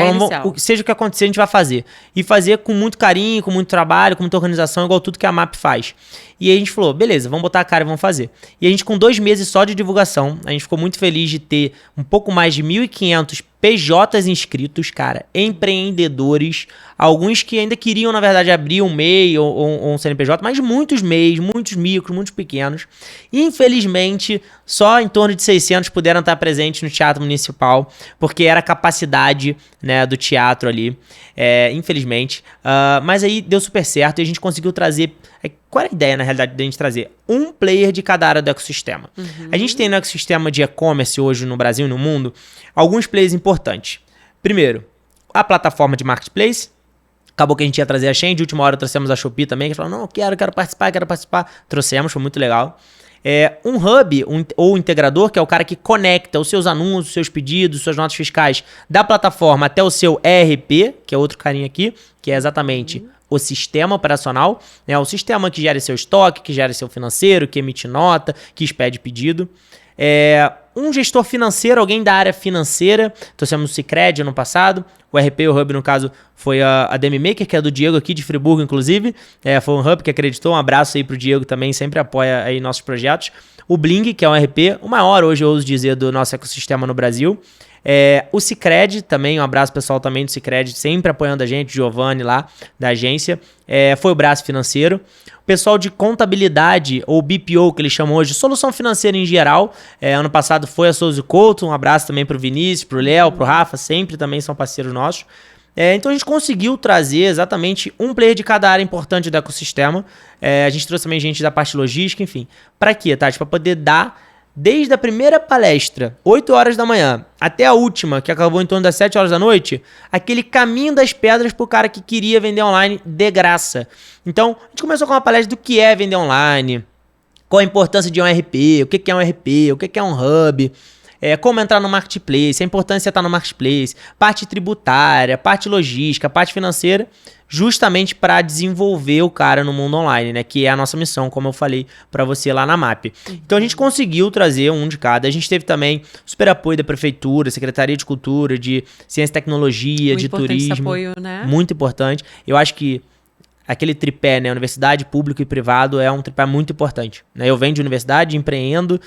Seja o que acontecer, a gente vai fazer. E fazer com muito carinho, com muito trabalho, com muita organização, igual tudo que a MAP faz. E aí a gente falou, beleza, vamos botar a cara e vamos fazer. E a gente com 2 meses só de divulgação, a gente ficou muito feliz de ter um pouco mais de 1.500 PJs inscritos, cara, empreendedores, alguns que ainda queriam, na verdade, abrir um MEI ou um CNPJ, mas muitos MEIs, muitos micros, muitos pequenos. Infelizmente, só em torno de 600 puderam estar presentes no Teatro Municipal, porque era a capacidade, né, do teatro ali, infelizmente. Mas aí deu super certo e a gente conseguiu trazer... Qual era a ideia, na realidade, de a gente trazer? Um player de cada área do ecossistema. A gente tem no ecossistema de e-commerce hoje no Brasil e no mundo alguns players importantes. Primeiro, a plataforma de marketplace, Acabou que a gente ia trazer a Shein, de última hora trouxemos a Shopee também, que falou, não, quero participar. Trouxemos, foi muito legal. Um hub ou integrador, que é o cara que conecta os seus anúncios, os seus pedidos, suas notas fiscais da plataforma até o seu ERP, que é outro carinha aqui, que é exatamente o sistema operacional, né? O sistema que gera seu estoque, que gera seu financeiro, que emite nota, que expede pedido. Um gestor financeiro, alguém da área financeira, trouxemos o Sicredi no passado, o RP, o Hub no caso foi a DMMaker, que é do Diego aqui de Friburgo inclusive, foi um Hub que acreditou, um abraço aí pro Diego também, sempre apoia aí nossos projetos. O Bling, que é um RP, o maior hoje eu ouso dizer do nosso ecossistema no Brasil. O Sicredi também, um abraço pessoal também do Sicredi, sempre apoiando a gente, Giovanni lá da agência, foi o braço financeiro. O pessoal de contabilidade, ou BPO que eles chamam hoje, solução financeira em geral, ano passado foi a Souza Couto, um abraço também pro Vinícius, pro Léo, pro Rafa, sempre também são parceiros nossos. Então a gente conseguiu trazer exatamente um player de cada área importante do ecossistema, a gente trouxe também gente da parte logística, enfim. Para quê, Tati? Para poder dar desde a primeira palestra, 8 horas da manhã, até a última, que acabou em torno das 7 horas da noite, aquele caminho das pedras pro cara que queria vender online de graça. Então, a gente começou com uma palestra do que é vender online, qual a importância de um RP, o que é um RP, o que é um hub, como entrar no marketplace, a importância de estar no marketplace, parte tributária, parte logística, parte financeira, justamente para desenvolver o cara no mundo online, né? Que é a nossa missão, como eu falei para você lá na MAP. Então a gente conseguiu trazer um de cada. A gente teve também super apoio da Prefeitura, Secretaria de Cultura, de Ciência e Tecnologia, de Turismo. Esse apoio, né? Muito importante. Eu acho que aquele tripé, né? Universidade, público e privado é um tripé muito importante. Né? Eu venho de universidade, empreendo,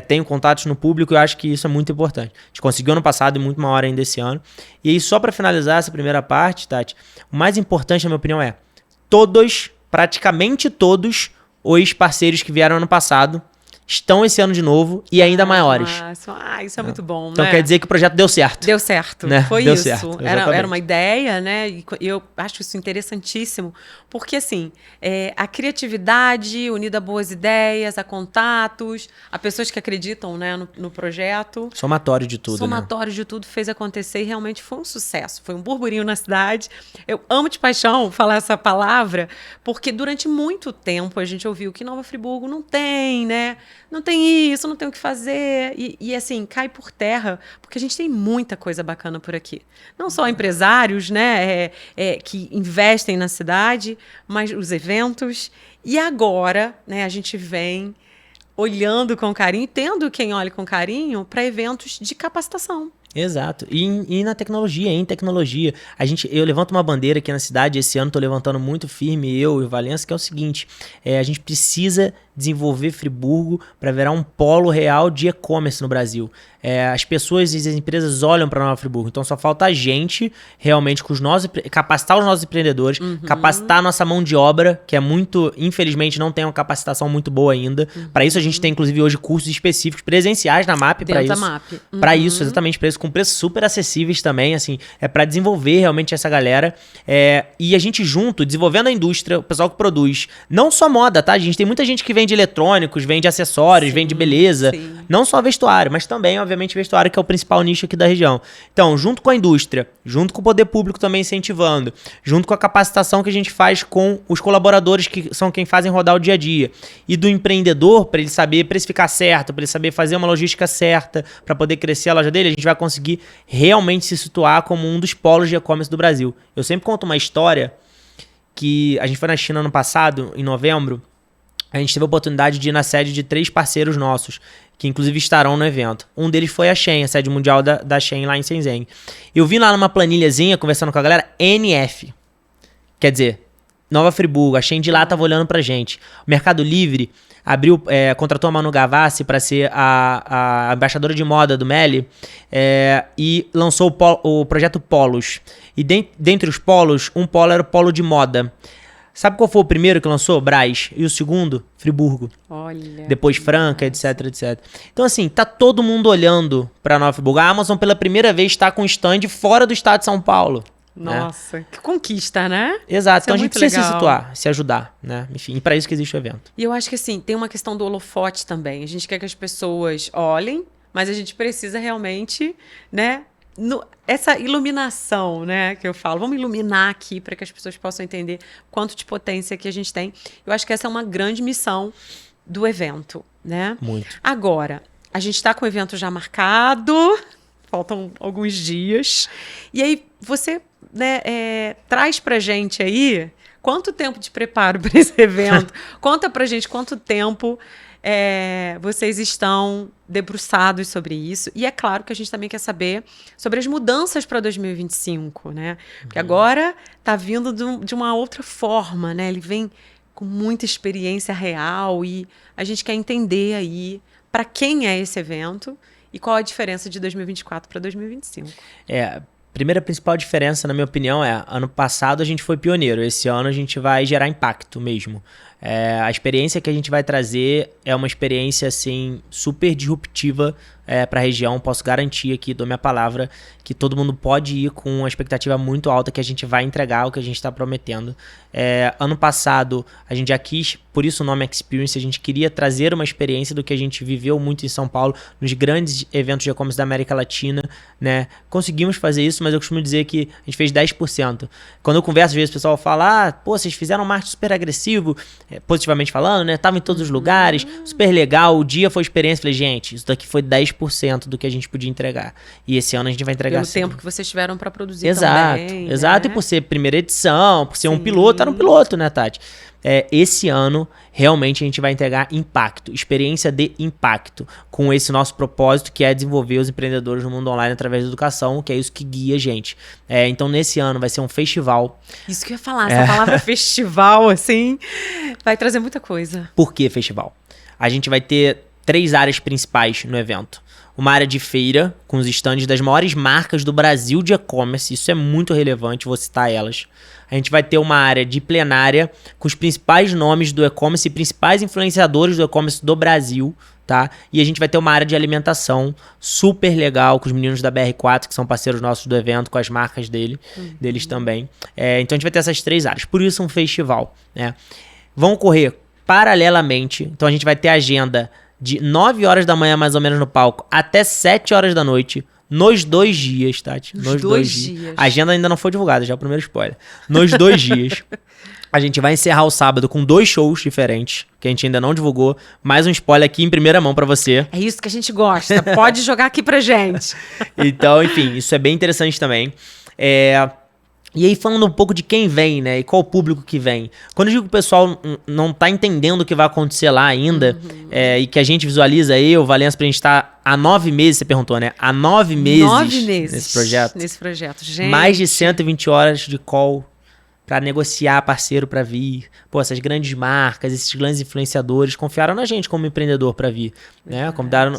tenho contatos no público e eu acho que isso é muito importante. A gente conseguiu ano passado e muito maior ainda esse ano. E aí, só para finalizar essa primeira parte, Tati, o mais importante, na minha opinião, praticamente todos os parceiros que vieram ano passado estão esse ano de novo e ainda maiores. Isso é muito bom, então né? quer dizer que o projeto deu certo. Deu certo, né? Foi deu isso. Certo, era uma ideia, né? E eu acho isso interessantíssimo, porque assim, a criatividade unida a boas ideias, a contatos, a pessoas que acreditam, né, no projeto. Somatório de tudo, Somatório de tudo fez acontecer e realmente foi um sucesso. Foi um burburinho na cidade. Eu amo de paixão falar essa palavra, porque durante muito tempo a gente ouviu que Nova Friburgo não tem, né? Não tem isso, não tem o que fazer. E assim, cai por terra, porque a gente tem muita coisa bacana por aqui. Não só empresários, né, que investem na cidade, mas os eventos. E agora, né, a gente vem olhando com carinho, tendo quem olhe com carinho para eventos de capacitação. Exato. E na tecnologia, em tecnologia. Eu levanto uma bandeira aqui na cidade, esse ano estou levantando muito firme, eu e o Valença, que é o seguinte, a gente precisa desenvolver Friburgo para virar um polo real de e-commerce no Brasil. As pessoas e as empresas olham para Nova Friburgo, então só falta a gente realmente capacitar os nossos empreendedores, capacitar a nossa mão de obra, que é muito, infelizmente não tem uma capacitação muito boa ainda. Para isso a gente tem inclusive hoje cursos específicos presenciais na MAP para isso. Para isso, exatamente para isso, com preços super acessíveis também, assim, para desenvolver realmente essa galera. E a gente junto, desenvolvendo a indústria, o pessoal que produz, não só moda, tá? A gente tem muita gente que vende eletrônicos, vende acessórios, vende beleza, não só vestuário, mas também, obviamente, vestuário, que é o principal nicho aqui da região. Então, junto com a indústria, junto com o poder público também incentivando, junto com a capacitação que a gente faz com os colaboradores que são quem fazem rodar o dia a dia, e do empreendedor, para ele saber precificar certo, para ele saber fazer uma logística certa, para poder crescer a loja dele, a gente vai conseguir realmente se situar como um dos polos de e-commerce do Brasil. Eu sempre conto uma história que a gente foi na China ano passado, em novembro. A gente teve a oportunidade de ir na sede de 3 parceiros nossos, que inclusive estarão no evento. Um deles foi a Shein, a sede mundial da Shein lá em Shenzhen. Eu vi lá numa planilhazinha, conversando com a galera, NF. Quer dizer, Nova Friburgo, a Shein de lá estava olhando pra gente. O Mercado Livre contratou a Manu Gavassi para ser a embaixadora de moda do Meli e lançou o projeto Polos. E dentre os polos, um polo era o polo de moda. Sabe qual foi o primeiro que lançou? Brás. E o segundo? Friburgo. Olha. Depois Franca, etc, etc. Então, assim, tá todo mundo olhando pra Nova Friburgo. A Amazon, pela primeira vez, está com um stand fora do estado de São Paulo. Nossa, né? Que conquista, né? Exato. Então a gente precisa legal. se situar, se ajudar, né? Enfim, e para isso que existe o evento. E eu acho que, assim, tem uma questão do holofote também. A gente quer que as pessoas olhem, mas a gente precisa realmente, né, essa iluminação, né, que eu falo, vamos iluminar aqui para que as pessoas possam entender quanto de potência que a gente tem. Eu acho que essa é uma grande missão do evento, né? Muito. Agora, a gente está com o evento já marcado, faltam alguns dias, e aí você, né, traz pra gente aí quanto tempo de preparo para esse evento, conta pra gente quanto tempo vocês estão debruçados sobre isso. E é claro que a gente também quer saber sobre as mudanças para 2025, né? Porque agora está vindo de uma outra forma, né? Ele vem com muita experiência real e a gente quer entender aí para quem é esse evento e qual a diferença de 2024 para 2025. Primeira principal diferença, na minha opinião, ano passado a gente foi pioneiro, esse ano a gente vai gerar impacto mesmo. A experiência que a gente vai trazer é uma experiência assim, super disruptiva para a região. Posso garantir aqui, dou minha palavra, que todo mundo pode ir com uma expectativa muito alta que a gente vai entregar o que a gente está prometendo. Ano passado a gente já quis, por isso o nome Experience, a gente queria trazer uma experiência do que a gente viveu muito em São Paulo, nos grandes eventos de e-commerce da América Latina, né? Conseguimos fazer isso, mas eu costumo dizer que a gente fez 10%. Quando eu converso, às vezes o pessoal fala, pô, vocês fizeram um marketing super agressivo, positivamente falando, né? Tava em todos os lugares, super legal, o dia foi experiência. Falei, gente, isso daqui foi 10% do que a gente podia entregar. E esse ano a gente vai entregar pelo tempo que vocês tiveram para produzir também. Exato, né? E por ser primeira edição, por ser um piloto, era um piloto, né, Tati? Esse ano, realmente, a gente vai entregar impacto, experiência de impacto, com esse nosso propósito, que é desenvolver os empreendedores no mundo online através da educação, que é isso que guia a gente. Então, nesse ano, vai ser um festival. Isso que eu ia falar, essa palavra festival, assim, vai trazer muita coisa. Por que festival? A gente vai ter 3 áreas principais no evento. Uma área de feira, com os estandes das maiores marcas do Brasil de e-commerce, isso é muito relevante, vou citar elas. A gente vai ter uma área de plenária, com os principais nomes do e-commerce e principais influenciadores do e-commerce do Brasil, tá? E a gente vai ter uma área de alimentação super legal, com os meninos da BR4, que são parceiros nossos do evento, com as marcas deles também. Então a gente vai ter essas 3 áreas, por isso um festival, né? Vão ocorrer paralelamente, então a gente vai ter agenda de 9 horas da manhã, mais ou menos, no palco, até 7 horas da noite, nos 2 dias, Tati. Nos 2 dias. A agenda ainda não foi divulgada, já é o primeiro spoiler. Nos 2 dias. A gente vai encerrar o sábado com 2 shows diferentes, que a gente ainda não divulgou. Mais um spoiler aqui em primeira mão pra você. É isso que a gente gosta. Pode jogar aqui pra gente. Então, enfim, isso é bem interessante também. E aí, falando um pouco de quem vem, né? E qual o público que vem. Quando eu digo que o pessoal não tá entendendo o que vai acontecer lá ainda, e que a gente visualiza Valença, pra gente estar há 9 meses, você perguntou, né? Há 9 meses, 9 meses nesse projeto. Gente. Mais de 120 horas de call para negociar parceiro para vir. Pô, essas grandes marcas, esses grandes influenciadores confiaram na gente como empreendedor para vir, né?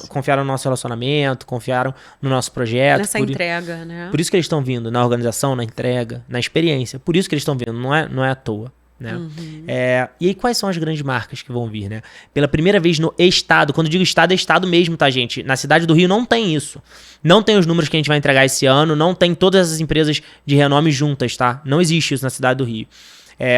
Confiaram no nosso relacionamento, confiaram no nosso projeto. Nessa entrega, né? Por isso que eles estão vindo, na organização, na entrega, na experiência. Por isso que eles estão vindo, não é à toa. Né? E aí, quais são as grandes marcas que vão vir, né? Pela primeira vez no estado, quando eu digo estado, é estado mesmo, tá, gente? Na cidade do Rio não tem isso. Não tem os números que a gente vai entregar esse ano, não tem todas essas empresas de renome juntas, tá? Não existe isso na cidade do Rio.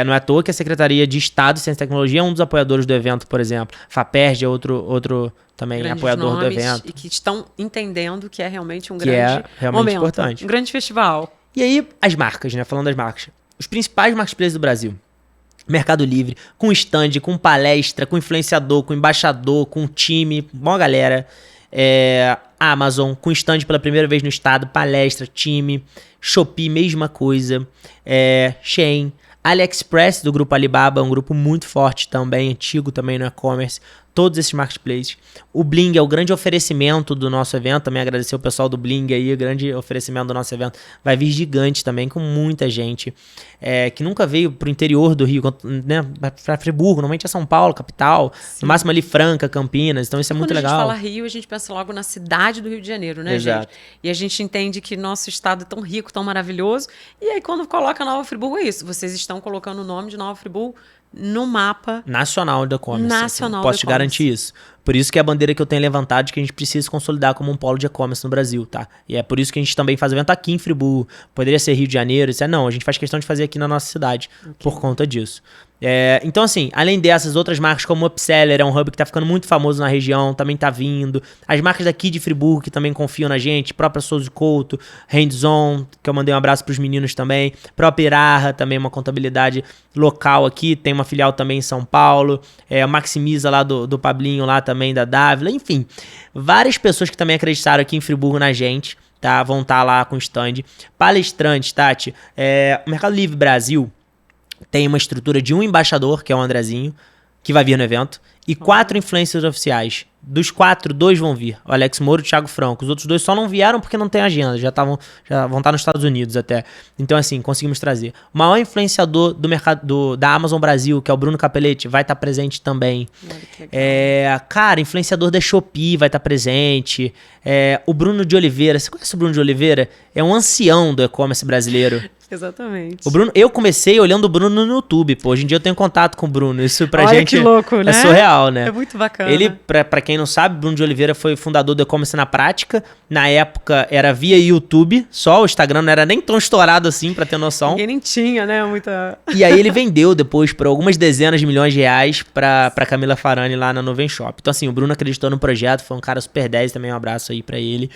Não é à toa que a Secretaria de Estado de Ciência e Tecnologia é um dos apoiadores do evento, por exemplo. FAPERJ é outro também grandes apoiador do evento. E que estão entendendo que é realmente um que grande realmente momento, importante. Um grande festival. E aí, as marcas, né? Falando das marcas. Os principais marketplaces do Brasil. Mercado Livre, com stand, com palestra, com influenciador, com embaixador, com time, boa galera. Amazon, com stand pela primeira vez no estado, palestra, time. Shopee, mesma coisa. Shein. AliExpress, do grupo Alibaba, um grupo muito forte também, antigo também no e-commerce. Todos esses marketplaces. O Bling é o grande oferecimento do nosso evento. Também agradecer o pessoal do Bling aí, o grande oferecimento do nosso evento. Vai vir gigante também, com muita gente que nunca veio pro interior do Rio, né? Pra Friburgo, normalmente é São Paulo, capital. Sim. No máximo ali Franca, Campinas. Então isso é muito legal. Quando a gente fala Rio, a gente pensa logo na cidade do Rio de Janeiro, né, Exato. gente? E a gente entende que nosso estado é tão rico, tão maravilhoso. E aí quando coloca Nova Friburgo, é isso. Vocês estão colocando o nome de Nova Friburgo no mapa nacional do e-commerce. Posso te garantir isso. Por isso que é a bandeira que eu tenho levantado de que a gente precisa se consolidar como um polo de e-commerce no Brasil, tá? E é por isso que a gente também faz evento aqui em Friburgo. Poderia ser Rio de Janeiro, isso não, a gente faz questão de fazer aqui na nossa cidade, por conta disso. Então, assim, além dessas, outras marcas como o Upseller, é um hub que tá ficando muito famoso na região, também tá vindo. As marcas daqui de Friburgo que também confiam na gente, própria Souza Couto, Hands-On, que eu mandei um abraço pros meninos também, própria Iraha, também uma contabilidade local aqui, tem uma filial também em São Paulo, a Maximiza lá do Pablinho, lá também da Dávila, enfim, várias pessoas que também acreditaram aqui em Friburgo na gente, tá? Vão estar lá com stand. Palestrantes, Tati, o Mercado Livre Brasil tem uma estrutura de um embaixador, que é o Andrezinho, que vai vir no evento, e 4 influencers oficiais. Dos 4, 2 vão vir. O Alex Moura e o Thiago Franco. Os outros 2 só não vieram porque não tem agenda. Já vão estar nos Estados Unidos até. Então, assim, conseguimos trazer. O maior influenciador do mercado da Amazon Brasil, que é o Bruno Capelletti, vai estar presente também. Cara, influenciador da Shopee vai estar presente. O Bruno de Oliveira. Você conhece o Bruno de Oliveira? É um ancião do e-commerce brasileiro. Exatamente. O Bruno, eu comecei olhando o Bruno no YouTube, pô. Hoje em dia eu tenho contato com o Bruno. Isso pra Olha gente que louco, né? É surreal, né? É muito bacana. Ele, pra quem não sabe, Bruno de Oliveira foi fundador do e-commerce na prática. Na época era via YouTube, só o Instagram não era nem tão estourado assim, pra ter noção. Ninguém nem tinha, né? Muita... E aí ele vendeu depois por algumas dezenas de milhões de reais pra Camila Farani lá na Nuvem Shop. Então assim, o Bruno acreditou no projeto, foi um cara super 10, também um abraço aí pra ele.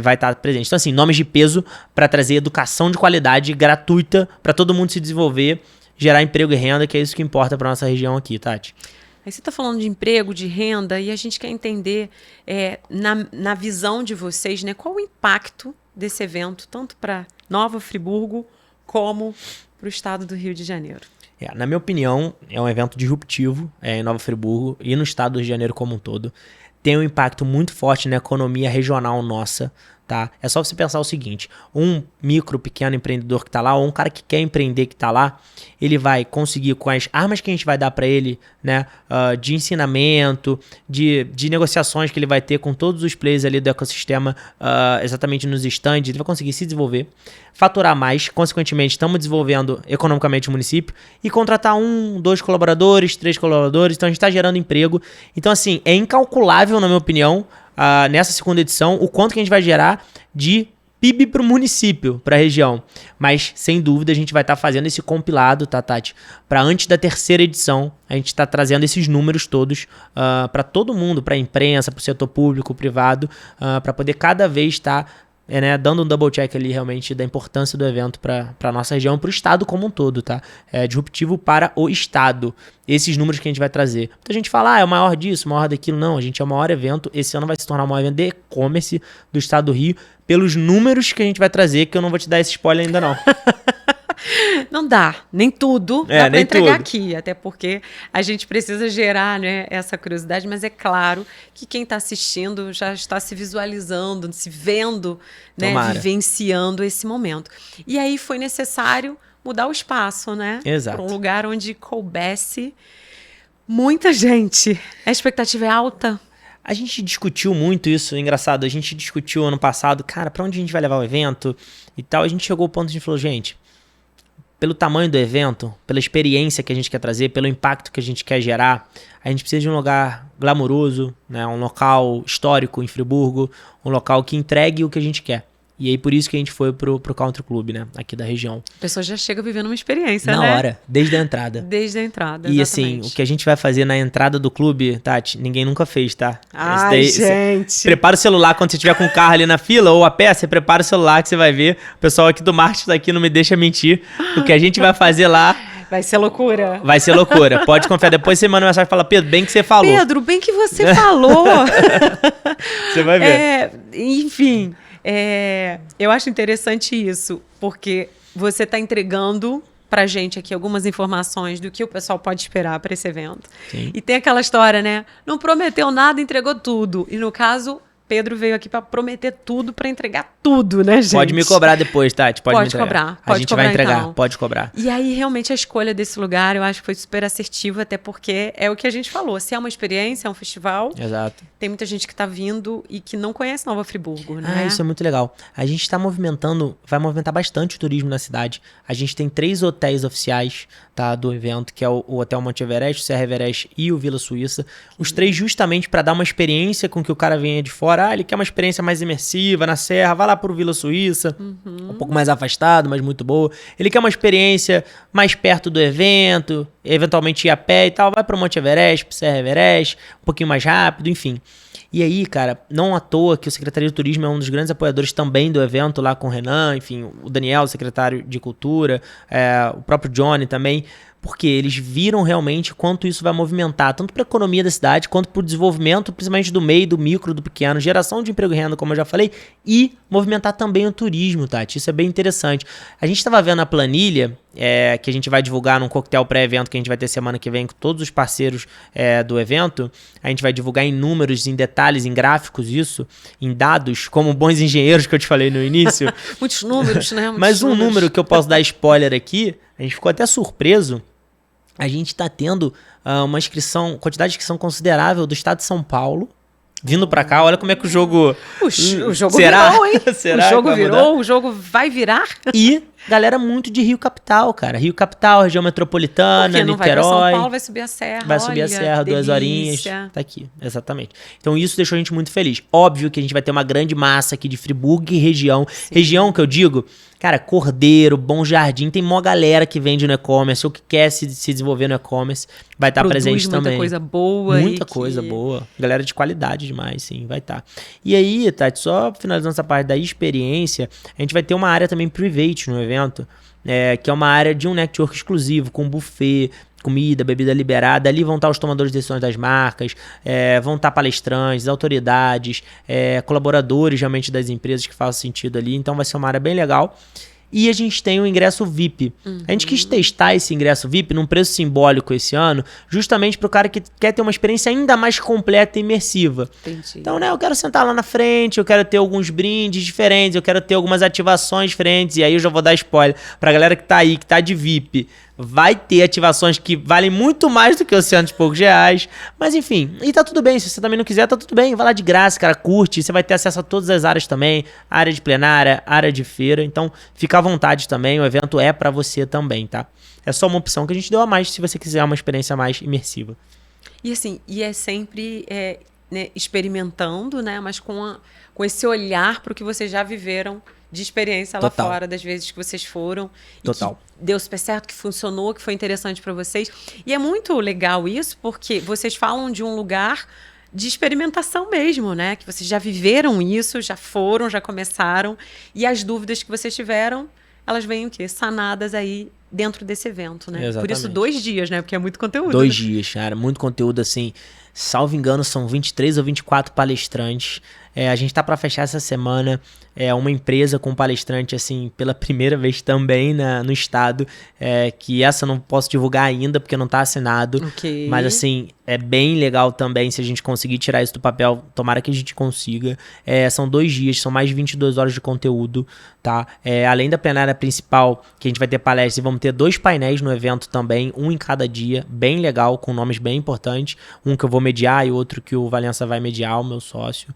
Vai estar presente. Então assim, nomes de peso pra trazer educação de qualidade gratuita pra todo mundo se desenvolver, gerar emprego e renda, que é isso que importa pra nossa região aqui, Tati. Aí você está falando de emprego, de renda, e a gente quer entender, na visão de vocês, né, qual o impacto desse evento, tanto para Nova Friburgo, como para o estado do Rio de Janeiro. Na minha opinião, é um evento disruptivo em Nova Friburgo e no estado do Rio de Janeiro como um todo. Tem um impacto muito forte na economia regional nossa, tá? É só você pensar o seguinte, um micro, pequeno empreendedor que tá lá, ou um cara que quer empreender que tá lá, ele vai conseguir, com as armas que a gente vai dar para ele, né, de ensinamento, de negociações que ele vai ter com todos os players ali do ecossistema, exatamente nos stands, ele vai conseguir se desenvolver, faturar mais, consequentemente estamos desenvolvendo economicamente o município, e contratar 1, 2 colaboradores, 3 colaboradores, então a gente está gerando emprego. Então assim, é incalculável, na minha opinião, nessa segunda edição, o quanto que a gente vai gerar de PIB para o município, para a região. Mas, sem dúvida, a gente vai estar fazendo esse compilado, tá, Tati? Para antes da terceira edição, a gente está trazendo esses números todos para todo mundo, para a imprensa, para o setor público, privado, para poder cada vez estar dando um double check ali realmente da importância do evento para a nossa região, para o estado como um todo, tá? É disruptivo para o estado. Esses números que a gente vai trazer. Muita gente fala, é o maior disso, o maior daquilo. Não, a gente é o maior evento. Esse ano vai se tornar o maior evento de e-commerce do estado do Rio, pelos números que a gente vai trazer, que eu não vou te dar esse spoiler ainda não. Não dá, nem tudo dá para entregar tudo aqui, até porque a gente precisa gerar, né, essa curiosidade, mas é claro que quem está assistindo já está se visualizando, se vendo, né, vivenciando esse momento. E aí foi necessário mudar o espaço, né? Exato. Para um lugar onde coubesse muita gente. A expectativa é alta? A gente discutiu muito isso, engraçado, a gente discutiu ano passado, cara, para onde a gente vai levar o evento e tal, a gente chegou ao ponto de falar, gente, pelo tamanho do evento, pela experiência que a gente quer trazer, pelo impacto que a gente quer gerar, a gente precisa de um lugar glamouroso, né? Um local histórico em Friburgo, um local que entregue o que a gente quer. E aí por isso que a gente foi pro Country Club, né? Aqui da região. A pessoa já chega vivendo uma experiência, né? Na hora, desde a entrada. Desde a entrada, e exatamente. assim, o que a gente vai fazer na entrada do clube, Tati, ninguém nunca fez, tá? Ai, gente! Prepara o celular quando você estiver com o carro ali na fila ou a pé, você prepara o celular que você vai ver. O pessoal aqui do marketing daqui não me deixa mentir. O que a gente vai fazer lá... Vai ser loucura. Vai ser loucura. Pode confiar. Depois você manda uma mensagem e fala, Pedro, bem que você falou. Pedro, bem que você falou. Você vai ver. Enfim... eu acho interessante isso, porque você está entregando pra gente aqui algumas informações do que o pessoal pode esperar para esse evento. Sim. E tem aquela história, né? Não prometeu nada, entregou tudo. E no caso, Pedro veio aqui para prometer tudo, para entregar tudo, né, gente? Pode me cobrar depois, Tati. Pode me entregar. Cobrar. A gente vai entregar, pode cobrar. E aí, realmente, a escolha desse lugar, eu acho que foi super assertiva, até porque é o que a gente falou. Se é uma experiência, é um festival, Exato. tem muita gente que tá vindo e que não conhece Nova Friburgo, né? Isso é muito legal. A gente está vai movimentar bastante o turismo na cidade. A gente tem 3 hotéis oficiais, tá, do evento, que é o Hotel Monte Everest, o Serra Everest e o Vila Suíça. Os 3 justamente para dar uma experiência com que o cara venha de fora. Ele quer uma experiência mais imersiva na Serra, vai lá pro Vila Suíça, um pouco mais afastado, mas muito boa. Ele quer uma experiência mais perto do evento, eventualmente ir a pé e tal, vai pro Monte Everest, pro Serra Everest, um pouquinho mais rápido, enfim. E aí, cara, não à toa que o Secretaria de Turismo é um dos grandes apoiadores também do evento, lá com o Renan, enfim, o Daniel, o secretário de Cultura, o próprio Johnny também, porque eles viram realmente quanto isso vai movimentar, tanto para a economia da cidade, quanto para o desenvolvimento, principalmente do meio, do micro, do pequeno, geração de emprego e renda, como eu já falei, e movimentar também o turismo, Tati. Isso é bem interessante. A gente estava vendo a planilha, que a gente vai divulgar num coquetel pré-evento que a gente vai ter semana que vem com todos os parceiros do evento. A gente vai divulgar em números, em detalhes, em gráficos isso, em dados, como bons engenheiros que eu te falei no início. Muitos números, né? Mas um número que eu posso dar spoiler aqui, a gente ficou até surpreso. A gente está tendo uma quantidade de inscrição considerável do estado de São Paulo vindo para cá. Olha como é que o jogo... O jogo será? virou, hein? Será o jogo virou, mudar? o jogo vai virar. E galera muito de Rio Capital, cara. Rio Capital, região metropolitana, Porque não Niterói. Vai pra São Paulo, vai subir a serra. Vai subir a serra, 2 horinhas. Tá aqui, exatamente. Então isso deixou a gente muito feliz. Óbvio que a gente vai ter uma grande massa aqui de Friburgo e região. Sim. Região que eu digo, cara, Cordeiro, Bom Jardim, tem mó galera que vende no e-commerce ou que quer se desenvolver no e-commerce. Vai estar presente também. Muita coisa boa. Muita coisa boa. Galera de qualidade demais, sim, vai estar. E aí, Tati, só finalizando essa parte da experiência, a gente vai ter uma área também private no evento, que é uma área de um network exclusivo, com buffet, comida, bebida liberada. Ali vão estar os tomadores de decisões das marcas, vão estar palestrantes, autoridades, colaboradores realmente das empresas que façam sentido ali. Então vai ser uma área bem legal. E a gente tem o ingresso VIP. A gente quis testar esse ingresso VIP num preço simbólico esse ano, justamente para o cara que quer ter uma experiência ainda mais completa e imersiva. Entendi. Então, né, eu quero sentar lá na frente, eu quero ter alguns brindes diferentes, eu quero ter algumas ativações diferentes, e aí eu já vou dar spoiler pra galera que tá aí, que tá de VIP. Vai ter ativações que valem muito mais do que os R$100 e poucos reais. Mas enfim, e tá tudo bem. Se você também não quiser, tá tudo bem. Vai lá de graça, cara, curte. Você vai ter acesso a todas as áreas também. Área de plenária, área de feira. Então, fica à vontade também. O evento é pra você também, tá? É só uma opção que a gente deu a mais se você quiser uma experiência mais imersiva. E assim, é sempre né, experimentando, né? Mas com esse olhar pro que vocês já viveram de experiência lá Total. fora, das vezes que vocês foram. Total. E que deu super certo, que funcionou, que foi interessante para vocês. E é muito legal isso, porque vocês falam de um lugar de experimentação mesmo, né? Que vocês já viveram isso, já foram, já começaram. E as dúvidas que vocês tiveram, elas vêm o quê? Sanadas aí dentro desse evento, né? Exatamente. Por isso 2 dias, né? Porque é muito conteúdo. 2 né? dias, cara. Muito conteúdo, assim. Salvo engano, são 23 ou 24 palestrantes. A gente tá para fechar essa semana uma empresa com palestrante, assim, pela primeira vez também no estado, que essa eu não posso divulgar ainda, porque não tá assinado. Ok. Mas, assim, é bem legal também, se a gente conseguir tirar isso do papel, tomara que a gente consiga. São 2 dias, são mais de 22 horas de conteúdo, tá? Além da plenária principal, que a gente vai ter palestras, e vamos ter 2 painéis no evento também, um em cada dia, bem legal, com nomes bem importantes. Um que eu vou mediar e outro que o Valença vai mediar, o meu sócio.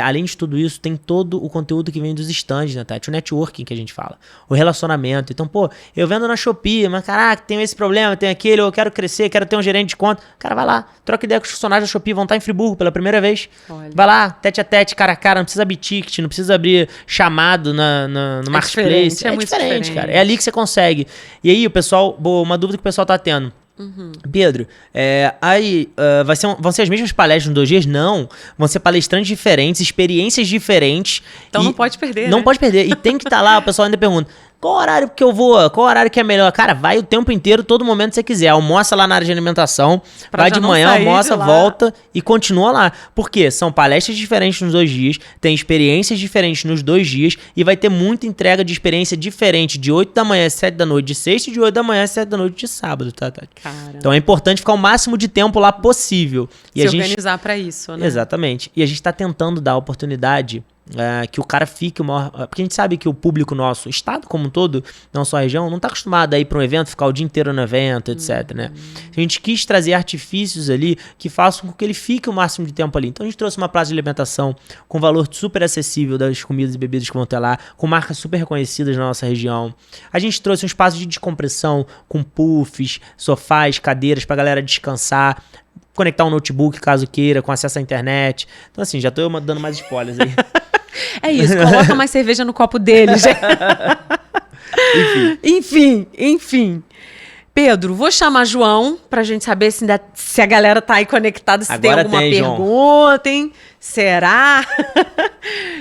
Além de tudo isso, tem todo o conteúdo que vem dos stands, né, Tati? O networking que a gente fala. O relacionamento. Então, pô, eu vendo na Shopee, mas caraca, tenho esse problema, tenho aquele, eu quero crescer, quero ter um gerente de conta. Cara, vai lá, troca ideia com os funcionários da Shopee, vão estar em Friburgo pela primeira vez. Olha. Vai lá, tete a tete, cara a cara, não precisa abrir ticket, não precisa abrir chamado no Marketplace. Muito diferente, cara. É ali que você consegue. E aí, o pessoal, uma dúvida que o pessoal tá tendo. Pedro, vão ser as mesmas palestras nos 2 dias? Não. Vão ser palestrantes diferentes, experiências diferentes. Então não pode perder, Não né? pode perder. E tem que estar lá, o pessoal ainda pergunta, Qual horário que eu vou? Qual horário que é melhor? Cara, vai o tempo inteiro, todo momento que você quiser. Almoça lá na área de alimentação, vai de manhã, almoça, volta e continua lá. Por quê? São palestras diferentes nos 2 dias, tem experiências diferentes nos 2 dias e vai ter muita entrega de experiência diferente de 8 da manhã às 7 da noite de sexta e de 8 da manhã às 7 da noite de sábado, tá, Tati? Então é importante ficar o máximo de tempo lá possível. E se organizar pra isso, né? Exatamente. E a gente tá tentando dar a oportunidade que o cara fique o maior... Porque a gente sabe que o público nosso, o estado como um todo, não só a região, não tá acostumado a ir para um evento, ficar o dia inteiro no evento, etc, né? A gente quis trazer artifícios ali que façam com que ele fique o máximo de tempo ali. Então a gente trouxe uma praça de alimentação com valor super acessível das comidas e bebidas que vão ter lá, com marcas super reconhecidas na nossa região. A gente trouxe um espaço de descompressão com puffs, sofás, cadeiras pra galera descansar, conectar um notebook caso queira, com acesso à internet. Então assim, já tô dando mais spoilers aí. É isso, coloca mais cerveja no copo dele, gente. Enfim. Pedro, vou chamar João pra gente saber se a galera tá aí conectada, se Agora tem alguma pergunta, hein? Será?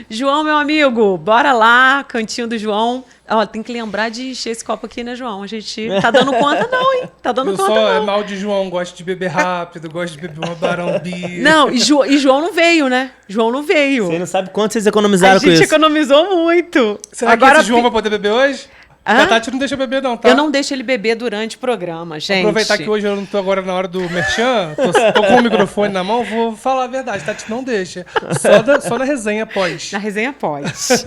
João, meu amigo, bora lá, cantinho do João. Ó, tem que lembrar de encher esse copo aqui, né, João? A gente tá dando conta não, hein? Tá dando conta não. É mal de João, gosta de beber rápido, gosta de beber uma Barão-B. Não, e João não veio, né? João não veio. Você não sabe quanto vocês economizaram com isso. A gente economizou muito. Será que esse João vai poder beber hoje? A Tati não deixa beber não, tá? Eu não deixo ele beber durante o programa, gente. Aproveitar que hoje eu não tô agora na hora do merchan, tô com o microfone na mão, vou falar a verdade. Tati não deixa. Só na resenha pós. Na resenha pós.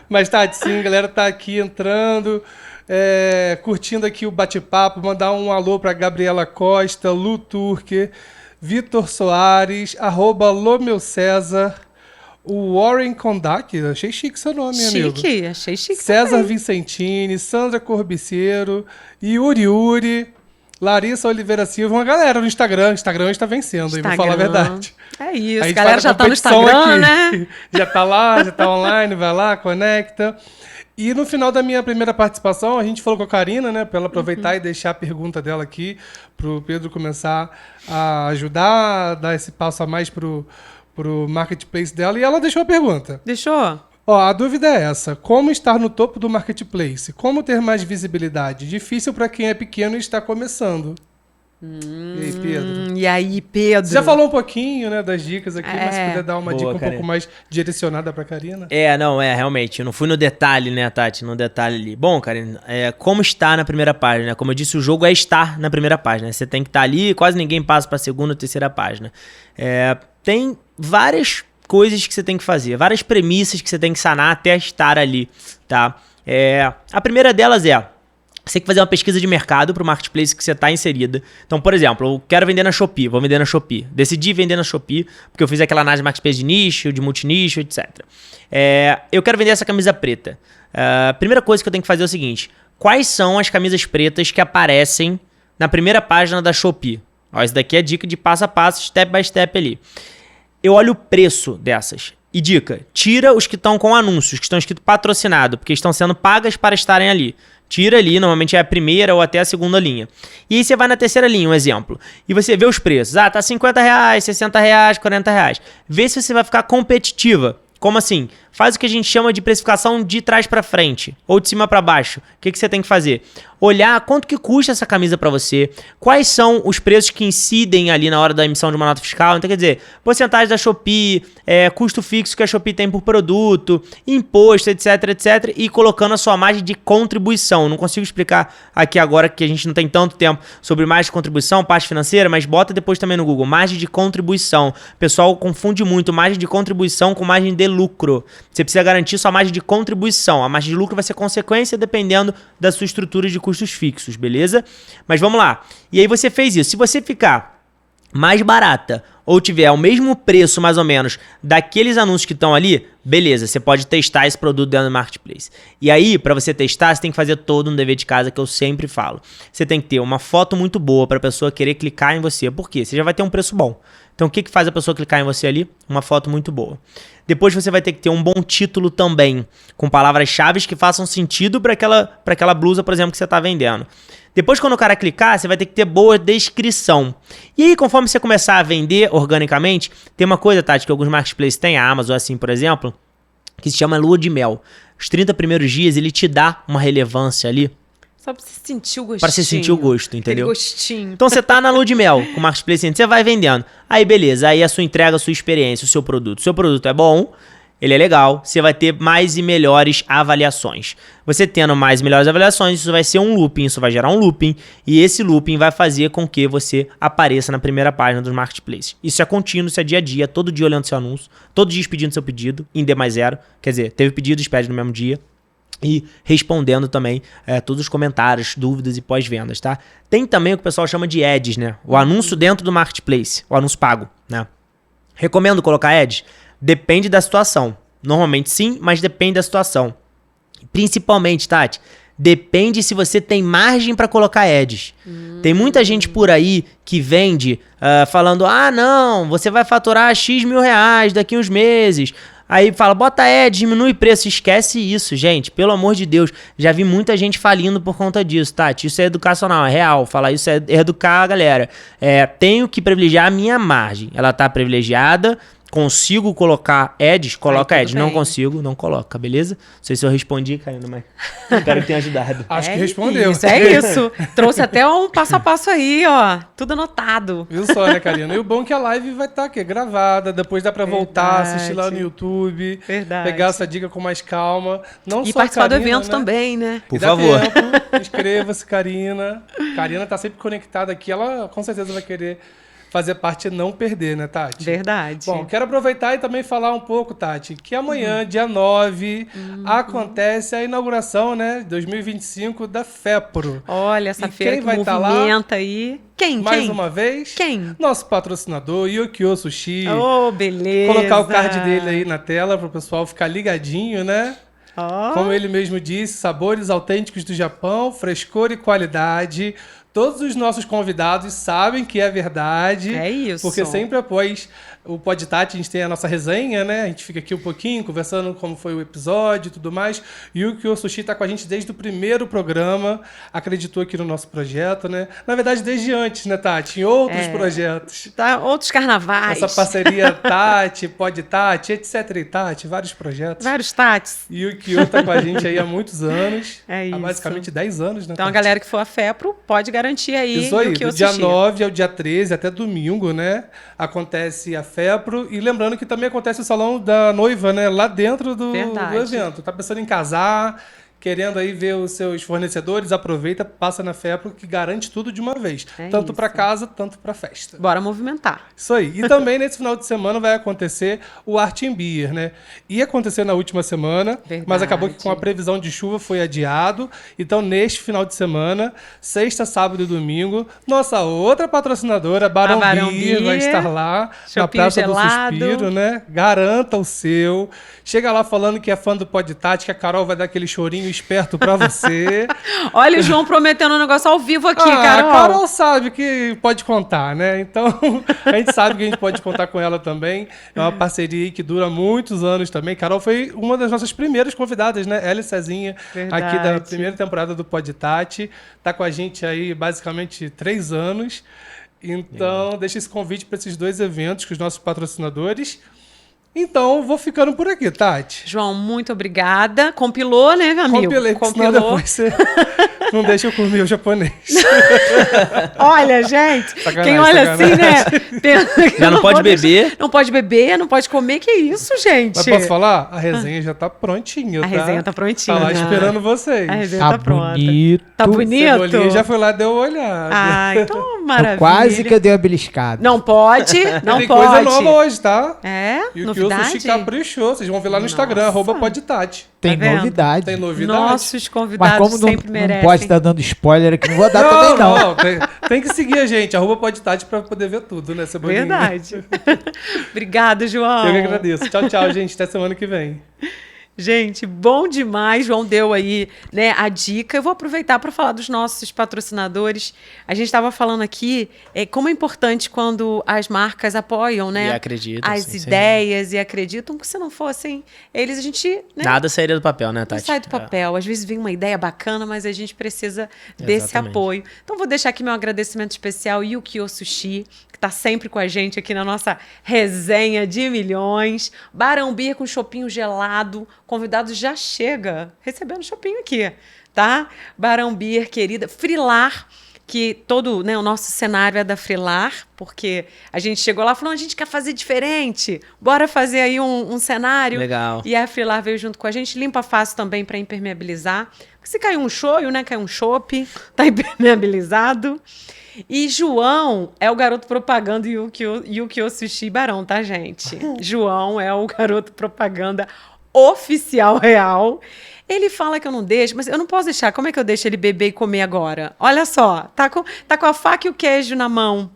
Mas, Tati, sim, a galera tá aqui entrando, curtindo aqui o bate-papo. Mandar um alô pra Gabriela Costa, Lu Turque, Vitor Soares, @LoMeuCésar, o Warren Kondak, achei chique seu nome, amigo. Achei chique. César também. Vicentini, Sandra Corbiceiro, Yuri, Larissa Oliveira Silva, uma galera no Instagram. O Instagram está vencendo, aí, vou falar a verdade. É isso, a galera já tá no Instagram, aqui, né? Já tá lá, já tá online, vai lá, conecta. E no final da minha primeira participação, a gente falou com a Karina, né, para ela aproveitar e deixar a pergunta dela aqui, pro Pedro começar a ajudar, dar esse passo a mais pro marketplace dela, e ela deixou a pergunta. Deixou? Ó, a dúvida é essa: como estar no topo do marketplace? Como ter mais visibilidade? Difícil para quem é pequeno e está começando. E aí, Pedro? E aí, Pedro? Você já falou um pouquinho, né, das dicas aqui, mas se puder dar uma Boa, dica um pouco mais direcionada pra Karina. Realmente, eu não fui no detalhe, né, Tati, no detalhe ali. Bom, Karina, como estar na primeira página? Como eu disse, o jogo é estar na primeira página. Você tem que estar ali, quase ninguém passa pra segunda ou terceira página. Tem várias coisas que você tem que fazer, várias premissas que você tem que sanar até estar ali, tá? A primeira delas você tem que fazer uma pesquisa de mercado para o marketplace que você está inserida. Então, por exemplo, eu quero vender na Shopee, vou vender na Shopee. Decidi vender na Shopee, porque eu fiz aquela análise de marketplace de nicho, de multinicho, etc. Eu quero vender essa camisa preta. A primeira coisa que eu tenho que fazer é o seguinte: quais são as camisas pretas que aparecem na primeira página da Shopee? Ó, essa daqui é a dica de passo a passo, step by step ali. Eu olho o preço dessas. E dica, tira os que estão com anúncios, que estão escritos patrocinado, porque estão sendo pagas para estarem ali. Tira ali, normalmente é a primeira ou até a segunda linha. E aí você vai na terceira linha, um exemplo. E você vê os preços. Tá R$50, R$60, R$40. Vê se você vai ficar competitiva. Como assim? Faz o que a gente chama de precificação de trás para frente ou de cima para baixo. O que você tem que fazer? Olhar quanto que custa essa camisa para você, quais são os preços que incidem ali na hora da emissão de uma nota fiscal. Então, quer dizer, porcentagem da Shopee, custo fixo que a Shopee tem por produto, imposto, etc, etc, e colocando a sua margem de contribuição. Não consigo explicar aqui agora que a gente não tem tanto tempo sobre margem de contribuição, parte financeira, mas bota depois também no Google, margem de contribuição. O pessoal confunde muito margem de contribuição com margem de lucro. Você precisa garantir sua margem de contribuição. A margem de lucro vai ser consequência dependendo da sua estrutura de custos fixos, beleza? Mas vamos lá. E aí você fez isso. Se você ficar mais barata ou tiver o mesmo preço, mais ou menos, daqueles anúncios que estão ali, beleza, você pode testar esse produto dentro do marketplace. E aí, para você testar, você tem que fazer todo um dever de casa que eu sempre falo. Você tem que ter uma foto muito boa para a pessoa querer clicar em você. Por quê? Você já vai ter um preço bom. Então, o que faz a pessoa clicar em você ali? Uma foto muito boa. Depois você vai ter que ter um bom título também, com palavras-chave que façam sentido para aquela blusa, por exemplo, que você está vendendo. Depois, quando o cara clicar, você vai ter que ter boa descrição. E aí, conforme você começar a vender organicamente, tem uma coisa, Tati, que alguns marketplaces têm, a Amazon assim, por exemplo, que se chama lua de mel. Os 30 primeiros dias, ele te dá uma relevância ali. Só pra você sentir o gostinho. Pra você sentir o gosto, entendeu? Aquele gostinho. Então você tá na lua de mel com o Marketplace, você vai vendendo. Aí beleza, aí a sua entrega, a sua experiência, o seu produto. O seu produto é bom, ele é legal, você vai ter mais e melhores avaliações. Você tendo mais e melhores avaliações, isso vai ser um looping, isso vai gerar um looping, e esse looping vai fazer com que você apareça na primeira página dos marketplaces. Isso é contínuo, isso é dia a dia, todo dia olhando seu anúncio, todo dia expedindo seu pedido, em D+0, quer dizer, teve pedido, expede no mesmo dia. E respondendo também todos os comentários, dúvidas e pós-vendas, tá? Tem também o que o pessoal chama de ads, né? O anúncio dentro do marketplace, o anúncio pago, né? Recomendo colocar ads? Depende da situação. Normalmente sim, mas depende da situação. Principalmente, Tati, depende se você tem margem para colocar ads. Tem muita gente por aí que vende falando, não, você vai faturar X mil reais daqui uns meses. Aí fala, bota ads, diminui preço. Esquece isso, gente. Pelo amor de Deus. Já vi muita gente falindo por conta disso, Tati. Isso é educacional, é real. Falar isso é educar a galera. Tenho que privilegiar a minha margem. Ela tá privilegiada. Consigo colocar ads? Coloca ads. Não consigo, não coloca, beleza? Não sei se eu respondi, Karina, mas espero que tenha ajudado. Acho que respondeu. Isso, é isso. Trouxe até um passo a passo aí, ó. Tudo anotado. Viu só, né, Karina? E o bom é que a live vai estar aqui, gravada. Depois dá pra voltar, assistir lá no YouTube. Verdade. Pegar essa dica com mais calma. Não E só participar Karina, do evento né? também, né? Por favor. Inscreva-se, Karina. Karina tá sempre conectada aqui. Ela com certeza vai querer fazer parte e não perder, né, Tati? Verdade. Bom, quero aproveitar e também falar um pouco, Tati, que amanhã, dia 9, acontece a inauguração, né, 2025 da FEPRO. Olha, essa E feira quem que vai tá lá? movimenta aí. Quem? Mais Quem? uma vez, Quem? nosso patrocinador, Yokio Sushi. Oh, beleza. Colocar o card dele aí na tela para o pessoal ficar ligadinho, né? Ó. Como ele mesmo disse, sabores autênticos do Japão, frescor e qualidade. Todos os nossos convidados sabem que é verdade. É isso. Porque sempre após o Podtati, a gente tem a nossa resenha, né? A gente fica aqui um pouquinho conversando como foi o episódio e tudo mais. E o Yukio Sushi está com a gente desde o primeiro programa, acreditou aqui no nosso projeto, né? Na verdade, desde antes, né, Tati? Em outros projetos. Tá, outros carnavais. Essa parceria Tati, Podtati, etc. e Tati, vários projetos. Vários Tats. E o Yukio tá com a gente aí há muitos anos. É isso. Há basicamente 10 anos, né? Então, a Tati? galera que for a FEPRO pode garantir aí Isso aí, o que eu do dia assisti. 9 ao dia 13, até domingo, né? Acontece a FEPRO. E lembrando que também acontece o salão da noiva, né? Lá dentro do evento. Tá pensando em casar, querendo aí ver os seus fornecedores, aproveita, passa na FEPRO, que garante tudo de uma vez. É tanto isso. para casa, tanto para festa. Bora movimentar. Isso aí. E também nesse final de semana vai acontecer o Art in Beer, né? Ia acontecer na última semana, Verdade. mas acabou que com a previsão de chuva foi adiado. Então, neste final de semana, sexta, sábado e domingo, nossa outra patrocinadora, Barão Beer, vai estar lá na Shopping Praça gelado. do Suspiro, né? Garanta o seu. Chega lá falando que é fã do Podtati, que a Carol vai dar aquele chorinho esperto pra você. Olha o João prometendo um negócio ao vivo aqui, A Carol. Carol sabe que pode contar, né? Então, a gente sabe que a gente pode contar com ela também. É uma parceria aí que dura muitos anos também. Carol foi uma das nossas primeiras convidadas, né? Ela e Cezinha, aqui da Verdade. primeira temporada do Podtati. Tá com a gente aí basicamente 3 anos. Então, deixa esse convite para esses 2 eventos com os nossos patrocinadores. Então, vou ficando por aqui, Tati. João, muito obrigada. Compilou, né, meu amigo? Compilei, porque senão depois você não deixa eu comer o japonês. Olha, gente, Sacanagem, quem olha sacanagem. assim, né? pensa que Já não vou pode deixar- beber. Não pode beber, não pode comer. Que isso, gente? Mas posso falar? A resenha já tá prontinha, A resenha tá prontinha. Tá lá esperando vocês. A resenha tá pronta. bonito. Tá bonito? Cebolinha já foi lá, deu uma olhada. Ah, então maravilha. Quase que eu dei uma beliscada. Não pode, não Tem pode. coisa nova hoje, tá? É? E o Novidade? Sushi caprichou. Vocês vão ver lá no Instagram, Nossa. @Podtati. Tem Tá vendo? novidade. Tem novidade. Nossos Mas convidados como não, sempre não merecem. pode estar dando spoiler aqui, não vou dar também não. Tem que seguir a gente, @Podtati, pra poder ver tudo, né, Cebolinha? Verdade. Obrigada, João. Eu que agradeço. Tchau, tchau, gente. Até semana que vem. Gente, bom demais. João deu aí, né, a dica. Eu vou aproveitar para falar dos nossos patrocinadores. A gente estava falando aqui como é importante quando as marcas apoiam, né? E acreditam. As ideias e acreditam que se não fossem eles, a gente... Né, nada sairia do papel, né, Tati? não sai do papel. Às vezes vem uma ideia bacana, mas a gente precisa desse apoio. Então, vou deixar aqui meu agradecimento especial ao Yukio Sushi, que está sempre com a gente aqui na nossa resenha de milhões. Barão Beer com chopinho gelado. Convidado já chega recebendo chopinho aqui, tá? Barão Beer, querida. Frilar, que todo, né, o nosso cenário é da Frilar, porque a gente chegou lá e falou, a gente quer fazer diferente, bora fazer aí um cenário. Legal. E a Frilar veio junto com a gente, limpa fácil também para impermeabilizar. Porque se cair um shoyu, né, cai um chopp, tá impermeabilizado. E João é o garoto propaganda Yukio Sushi Barão, tá, gente? João é o garoto propaganda oficial real. Ele fala que eu não deixo, mas eu não posso deixar. Como é que eu deixo ele beber e comer agora? Olha só, tá com a faca e o queijo na mão.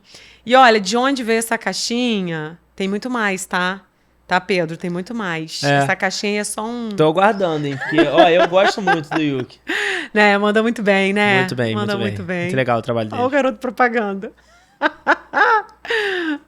E olha, de onde veio essa caixinha? Tem muito mais, tá? Tá, Pedro? Tem muito mais. Essa caixinha é só um... Tô aguardando, hein? Porque, ó, eu gosto muito do Yuki. Né, manda muito bem, né? Muito bem, manda muito bem. bem. Muito legal o trabalho dele. Olha o garoto propaganda.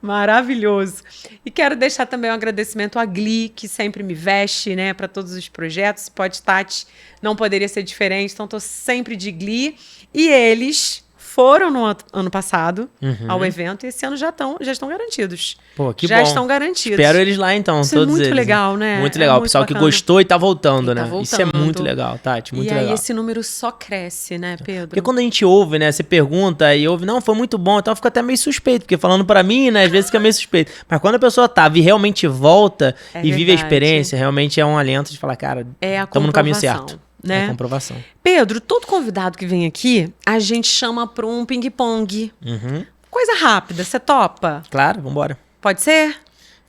Maravilhoso. E quero deixar também um agradecimento à Gli, que sempre me veste, né, para todos os projetos. Pode Tati, não poderia ser diferente, então tô sempre de Gli. E eles foram no ano passado ao evento e esse ano já estão garantidos. Pô, que já bom. estão garantidos. Espero eles lá então, Isso todos é muito eles. legal, né? Muito legal. O pessoal bacana. Que gostou e tá voltando, E tá né? voltando. Isso é muito legal, Tati, muito e legal. aí esse número só cresce, né, Pedro? Porque quando a gente ouve, né, você pergunta e ouve, não, foi muito bom, então fica até meio suspeito, porque falando pra mim, né, às vezes fica meio suspeito. Mas quando a pessoa e realmente volta e vive a experiência, realmente é um alento de falar, cara, estamos no caminho certo. Né? É a comprovação. Pedro, todo convidado que vem aqui, a gente chama para um ping-pong. Uhum. Coisa rápida, você topa? Claro, vambora. Pode ser? Fica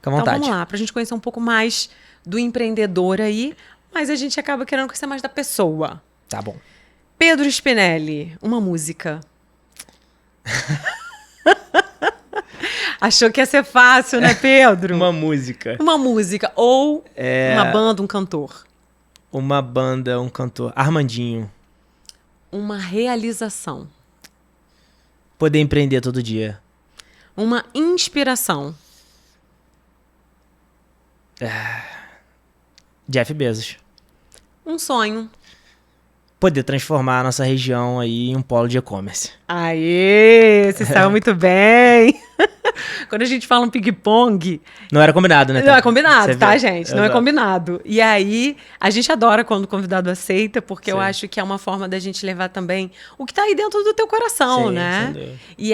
à vontade. Então vamos lá, pra gente conhecer um pouco mais do empreendedor aí, mas a gente acaba querendo conhecer mais da pessoa. Tá bom. Pedro Spinelli, uma música. Achou que ia ser fácil, né, Pedro? Uma música. Uma música ou uma banda, um cantor. Uma banda, um cantor. Armandinho. Uma realização. Poder empreender todo dia. Uma inspiração. Jeff Bezos. Um sonho. Poder transformar a nossa região aí em um polo de e-commerce. Aê, você saiu muito bem. Quando a gente fala um ping-pong... Não era combinado, né? Não é combinado, Você tá, viu? gente? Não é Exato. combinado. E aí, a gente adora quando o convidado aceita, porque eu Sim. acho que é uma forma da gente levar também o que tá aí dentro do teu coração, Sim, né? sem dúvida. E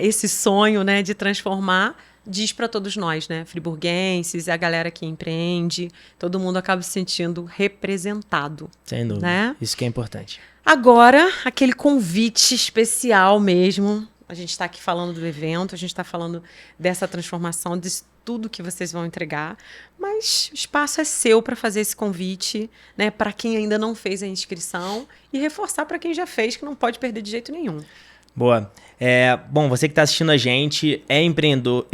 esse sonho, né, de transformar... diz para todos nós, né, friburguenses, a galera que empreende, todo mundo acaba se sentindo representado. Sem dúvida. Né? Isso que é importante. Agora, aquele convite especial mesmo. A gente está aqui falando do evento, a gente está falando dessa transformação, de tudo que vocês vão entregar, mas o espaço é seu para fazer esse convite, né, para quem ainda não fez a inscrição e reforçar para quem já fez, que não pode perder de jeito nenhum. Boa. Bom, você que está assistindo a gente é empreendedor.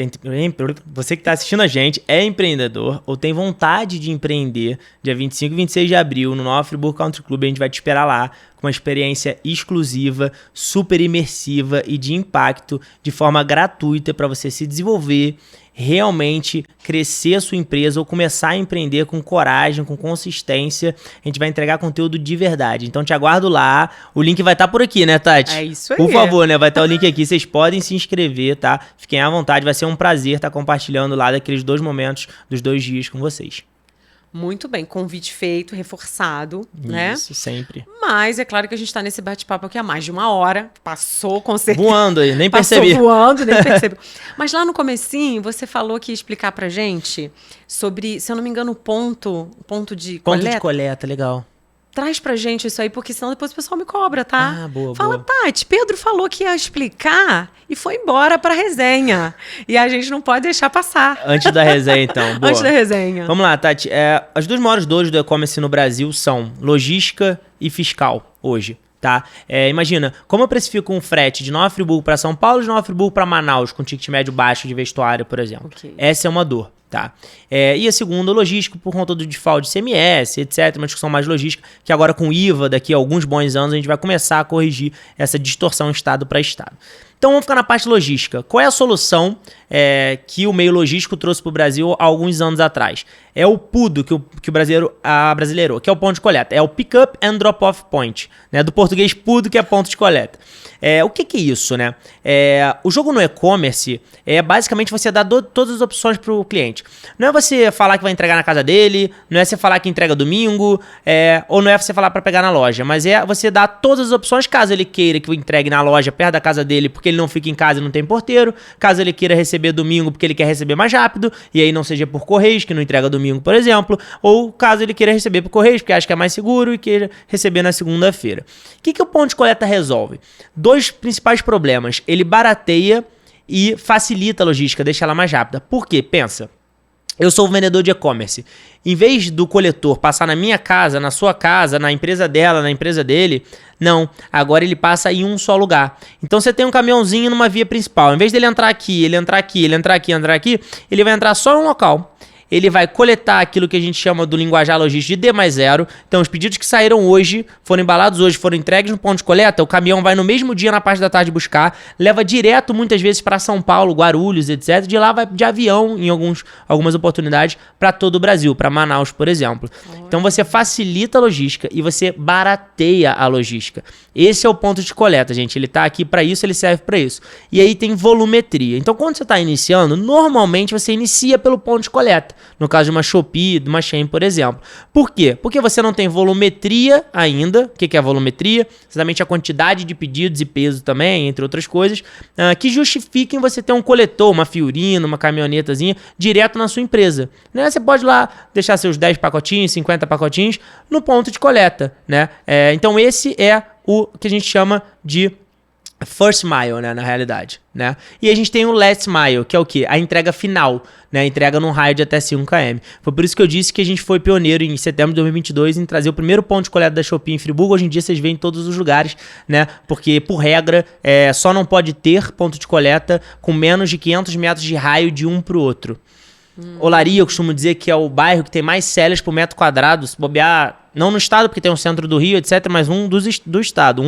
Você que está assistindo a gente é empreendedor ou tem vontade de empreender, dia 25 e 26 de abril, no Nova Friburgo Country Club, a gente vai te esperar lá com uma experiência exclusiva, super imersiva e de impacto, de forma gratuita para você se desenvolver, realmente crescer a sua empresa ou começar a empreender com coragem, com consistência. A gente vai entregar conteúdo de verdade. Então te aguardo lá. O link vai estar por aqui, né, Tati? É isso aí. Por favor, né? Vai estar o link aqui. Vocês podem se inscrever, tá? Fiquem à vontade. Vai ser um prazer estar compartilhando lá daqueles 2 momentos dos 2 dias com vocês. Muito bem, convite feito, reforçado, né? Isso, sempre. Mas é claro que a gente está nesse bate-papo aqui há mais de 1 hora. Passou, com certeza. Voando aí, nem percebi. Passou voando, nem percebi. Mas lá no comecinho, você falou que ia explicar pra gente sobre, se eu não me engano, ponto de Ponto coleta. de coleta, legal. Traz pra gente isso aí, porque senão depois o pessoal me cobra, tá? Ah, boa, Fala, boa. Tati, Pedro falou que ia explicar e foi embora pra resenha. E a gente não pode deixar passar. Antes da resenha, então. Boa. Antes da resenha. Vamos lá, Tati. As 2 maiores dores do e-commerce no Brasil são logística e fiscal, hoje. Tá? Imagina, como eu precifico um frete de Nova Friburgo para São Paulo, de Nova Friburgo para Manaus, com ticket médio baixo de vestuário, por exemplo. Ok. Essa é uma dor. Tá? E a segunda, logística, por conta do default de CMS, etc. Uma discussão mais logística, que agora com IVA, daqui a alguns bons anos, a gente vai começar a corrigir essa distorção estado para estado. Então vamos ficar na parte logística. Qual é a solução que o meio logístico trouxe para o Brasil há alguns anos atrás? É o PUDO que o brasileiro abrasileirou, que é o ponto de coleta. É o Pick Up and Drop Off Point, né? Do português PUDO, que é ponto de coleta. O que é isso, né? O jogo no e-commerce é basicamente você dar todas as opções para o cliente. Não é você falar que vai entregar na casa dele, não é você falar que entrega domingo, ou não é você falar para pegar na loja, mas é você dar todas as opções caso ele queira que eu entregue na loja perto da casa dele, porque ele não fica em casa e não tem porteiro, caso ele queira receber domingo porque ele quer receber mais rápido, e aí não seja por Correios, que não entrega domingo, por exemplo, ou caso ele queira receber por Correios, porque acha que é mais seguro e queira receber na segunda-feira. O que o ponto de coleta resolve? Dois principais problemas. Ele barateia e facilita a logística, deixa ela mais rápida. Por quê? Pensa. Eu sou um vendedor de e-commerce. Em vez do coletor passar na minha casa, na sua casa, na empresa dela, na empresa dele, não. Agora ele passa em um só lugar. Então você tem um caminhãozinho numa via principal. Em vez dele entrar aqui, ele entrar aqui, ele entrar aqui, entrar aqui, ele vai entrar só em um local. Ele vai coletar aquilo que a gente chama do linguajar logístico de D+0. Então, os pedidos que saíram hoje, foram embalados hoje, foram entregues no ponto de coleta, o caminhão vai no mesmo dia, na parte da tarde, buscar, leva direto, muitas vezes, para São Paulo, Guarulhos, etc. De lá vai de avião, em algumas oportunidades, para todo o Brasil, para Manaus, por exemplo. Então, você facilita a logística e você barateia a logística. Esse é o ponto de coleta, gente. Ele está aqui para isso, ele serve para isso. E aí tem volumetria. Então, quando você está iniciando, normalmente você inicia pelo ponto de coleta. No caso de uma Shopee, de uma Shein, por exemplo. Por quê? Porque você não tem volumetria ainda. O que é a volumetria? Exatamente a quantidade de pedidos e peso também, entre outras coisas, que justifiquem você ter um coletor, uma Fiorino, uma caminhonetazinha, direto na sua empresa. Né? Você pode lá deixar seus 10 pacotinhos, 50 pacotinhos no ponto de coleta. Né? Então esse é o que a gente chama de first mile, né, na realidade, né? E a gente tem o last mile, que é o quê? A entrega final, né? A entrega num raio de até 5 km. Foi por isso que eu disse que a gente foi pioneiro em setembro de 2022 em trazer o primeiro ponto de coleta da Shopee em Friburgo. Hoje em dia vocês veem em todos os lugares, né? Porque, por regra, só não pode ter ponto de coleta com menos de 500 metros de raio de um pro outro. Olaria, eu costumo dizer que é o bairro que tem mais sellers por metro quadrado, se bobear, não no estado, porque tem o centro do Rio, etc., mas do estado,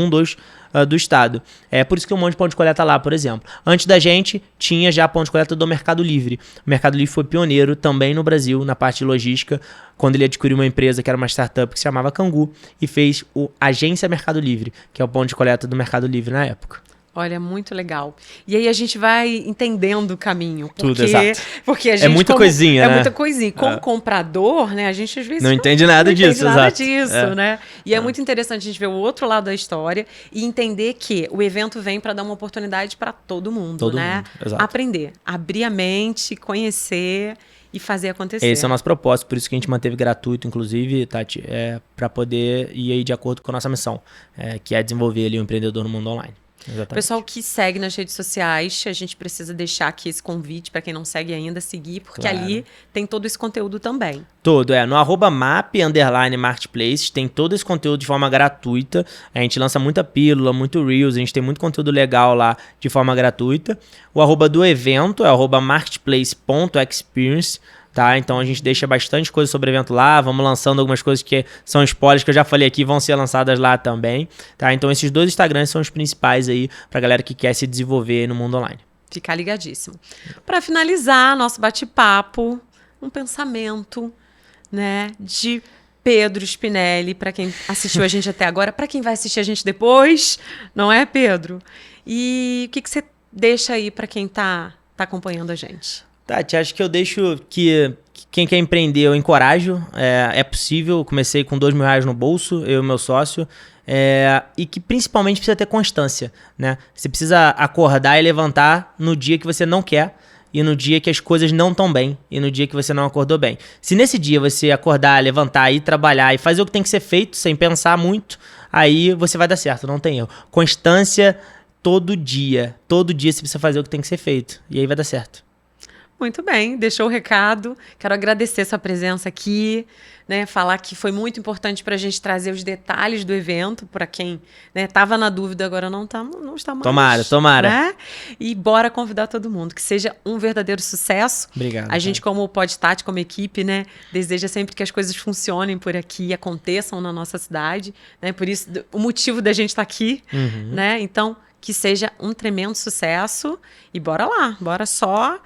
do estado. É por isso que tem um monte de ponto de coleta lá, por exemplo. Antes da gente, tinha já ponto de coleta do Mercado Livre. O Mercado Livre foi pioneiro também no Brasil, na parte de logística, quando ele adquiriu uma empresa que era uma startup que se chamava Cangu e fez o Agência Mercado Livre, que é o ponto de coleta do Mercado Livre na época. Olha, muito legal. E aí a gente vai entendendo o caminho. Porque, tudo, exato. Porque a gente, muita coisinha, né? É muita coisinha. Como comprador, né? A gente às vezes não entende nada disso, exato. Né? E é muito interessante a gente ver o outro lado da história e entender que o evento vem para dar uma oportunidade para todo mundo, né? Exato. Aprender, abrir a mente, conhecer e fazer acontecer. Esse é o nosso propósito, por isso que a gente manteve gratuito, inclusive, Tati, para poder ir aí de acordo com a nossa missão, que é desenvolver ali o empreendedor no mundo online. Exatamente. O pessoal que segue nas redes sociais, a gente precisa deixar aqui esse convite para quem não segue ainda, seguir, porque ali tem todo esse conteúdo também. Todo, no @map_marketplaces tem todo esse conteúdo de forma gratuita. A gente lança muita pílula, muito Reels, a gente tem muito conteúdo legal lá de forma gratuita. O @ do evento é @marketplace.experience. Tá? Então a gente deixa bastante coisa sobre o evento lá, vamos lançando algumas coisas que são spoilers que eu já falei aqui, vão ser lançadas lá também, tá? Então esses dois Instagrams são os principais aí pra galera que quer se desenvolver no mundo online. Ficar ligadíssimo. Para finalizar nosso bate-papo, um pensamento, né, de Pedro Spinelli, para quem assistiu a gente até agora, para quem vai assistir a gente depois, não é, Pedro? E o que você deixa aí para quem tá acompanhando a gente? Tati, acho que eu deixo que quem quer empreender, eu encorajo, é possível. Eu comecei com R$2.000 no bolso, eu e meu sócio, e que principalmente precisa ter constância, né? Você precisa acordar e levantar no dia que você não quer e no dia que as coisas não estão bem e no dia que você não acordou bem. Se nesse dia você acordar, levantar, ir trabalhar e fazer o que tem que ser feito sem pensar muito, aí você vai dar certo, não tem erro. Constância todo dia você precisa fazer o que tem que ser feito e aí vai dar certo. Muito bem, deixou o recado. Quero agradecer sua presença aqui, né? Falar que foi muito importante para a gente trazer os detalhes do evento, para quem estava na dúvida, agora não está mais. Tomara. Né? E bora convidar todo mundo, que seja um verdadeiro sucesso. Obrigado. A gente, como o Podtati, como equipe, né, deseja sempre que as coisas funcionem por aqui, aconteçam na nossa cidade, né? Por isso, o motivo da gente estar aqui, né? Então, que seja um tremendo sucesso e bora lá, bora só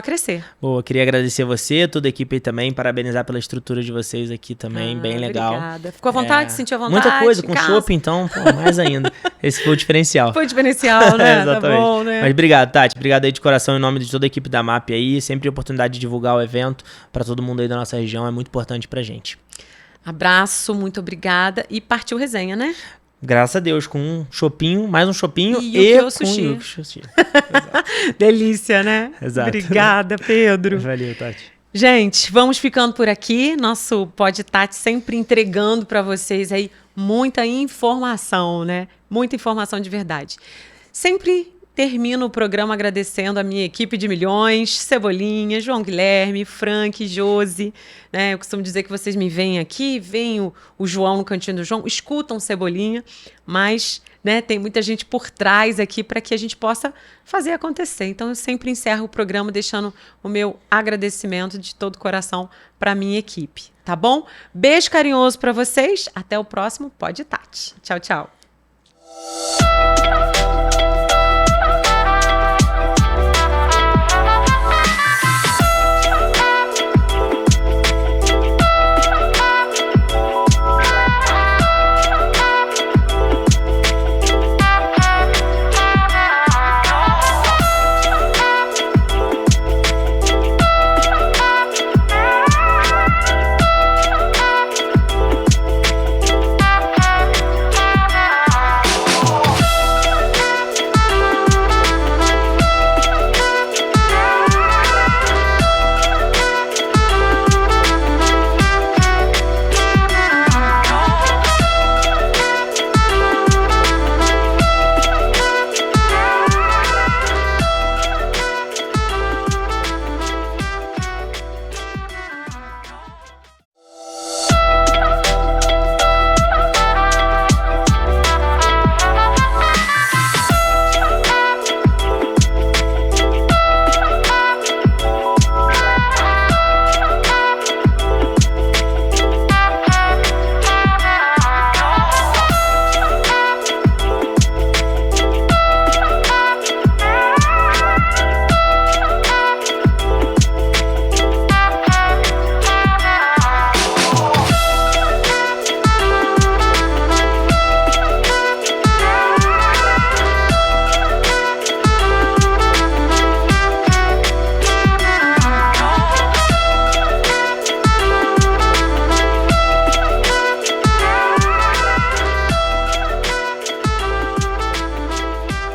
crescer. Boa, queria agradecer você, toda a equipe aí também, parabenizar pela estrutura de vocês aqui também, bem legal. Obrigada. Ficou à vontade? Sentiu à vontade? Muita coisa, com chopp, então, pô, mais ainda. Esse foi o diferencial. Foi o diferencial, né? Exatamente. Tá bom, né? Mas obrigado, Tati. Obrigado aí de coração em nome de toda a equipe da MAP aí. Sempre a oportunidade de divulgar o evento para todo mundo aí da nossa região é muito importante pra gente. Abraço, muito obrigada. E partiu resenha, né? Graças a Deus, com um chopinho, mais um chopinho e com sushi. Yukio Sushi. Delícia, né? Exato. Obrigada, Pedro. Valeu, Tati. Gente, vamos ficando por aqui. Nosso Podtati sempre entregando para vocês aí muita informação, né? Muita informação de verdade. Sempre termino o programa agradecendo a minha equipe de milhões, Cebolinha, João Guilherme, Frank, Josi, né? Eu costumo dizer que vocês me veem aqui, veem o João no cantinho do João, escutam Cebolinha, mas, né, tem muita gente por trás aqui para que a gente possa fazer acontecer. Então, eu sempre encerro o programa deixando o meu agradecimento de todo o coração para a minha equipe, tá bom? Beijo carinhoso para vocês, até o próximo Podtati. Tchau, tchau.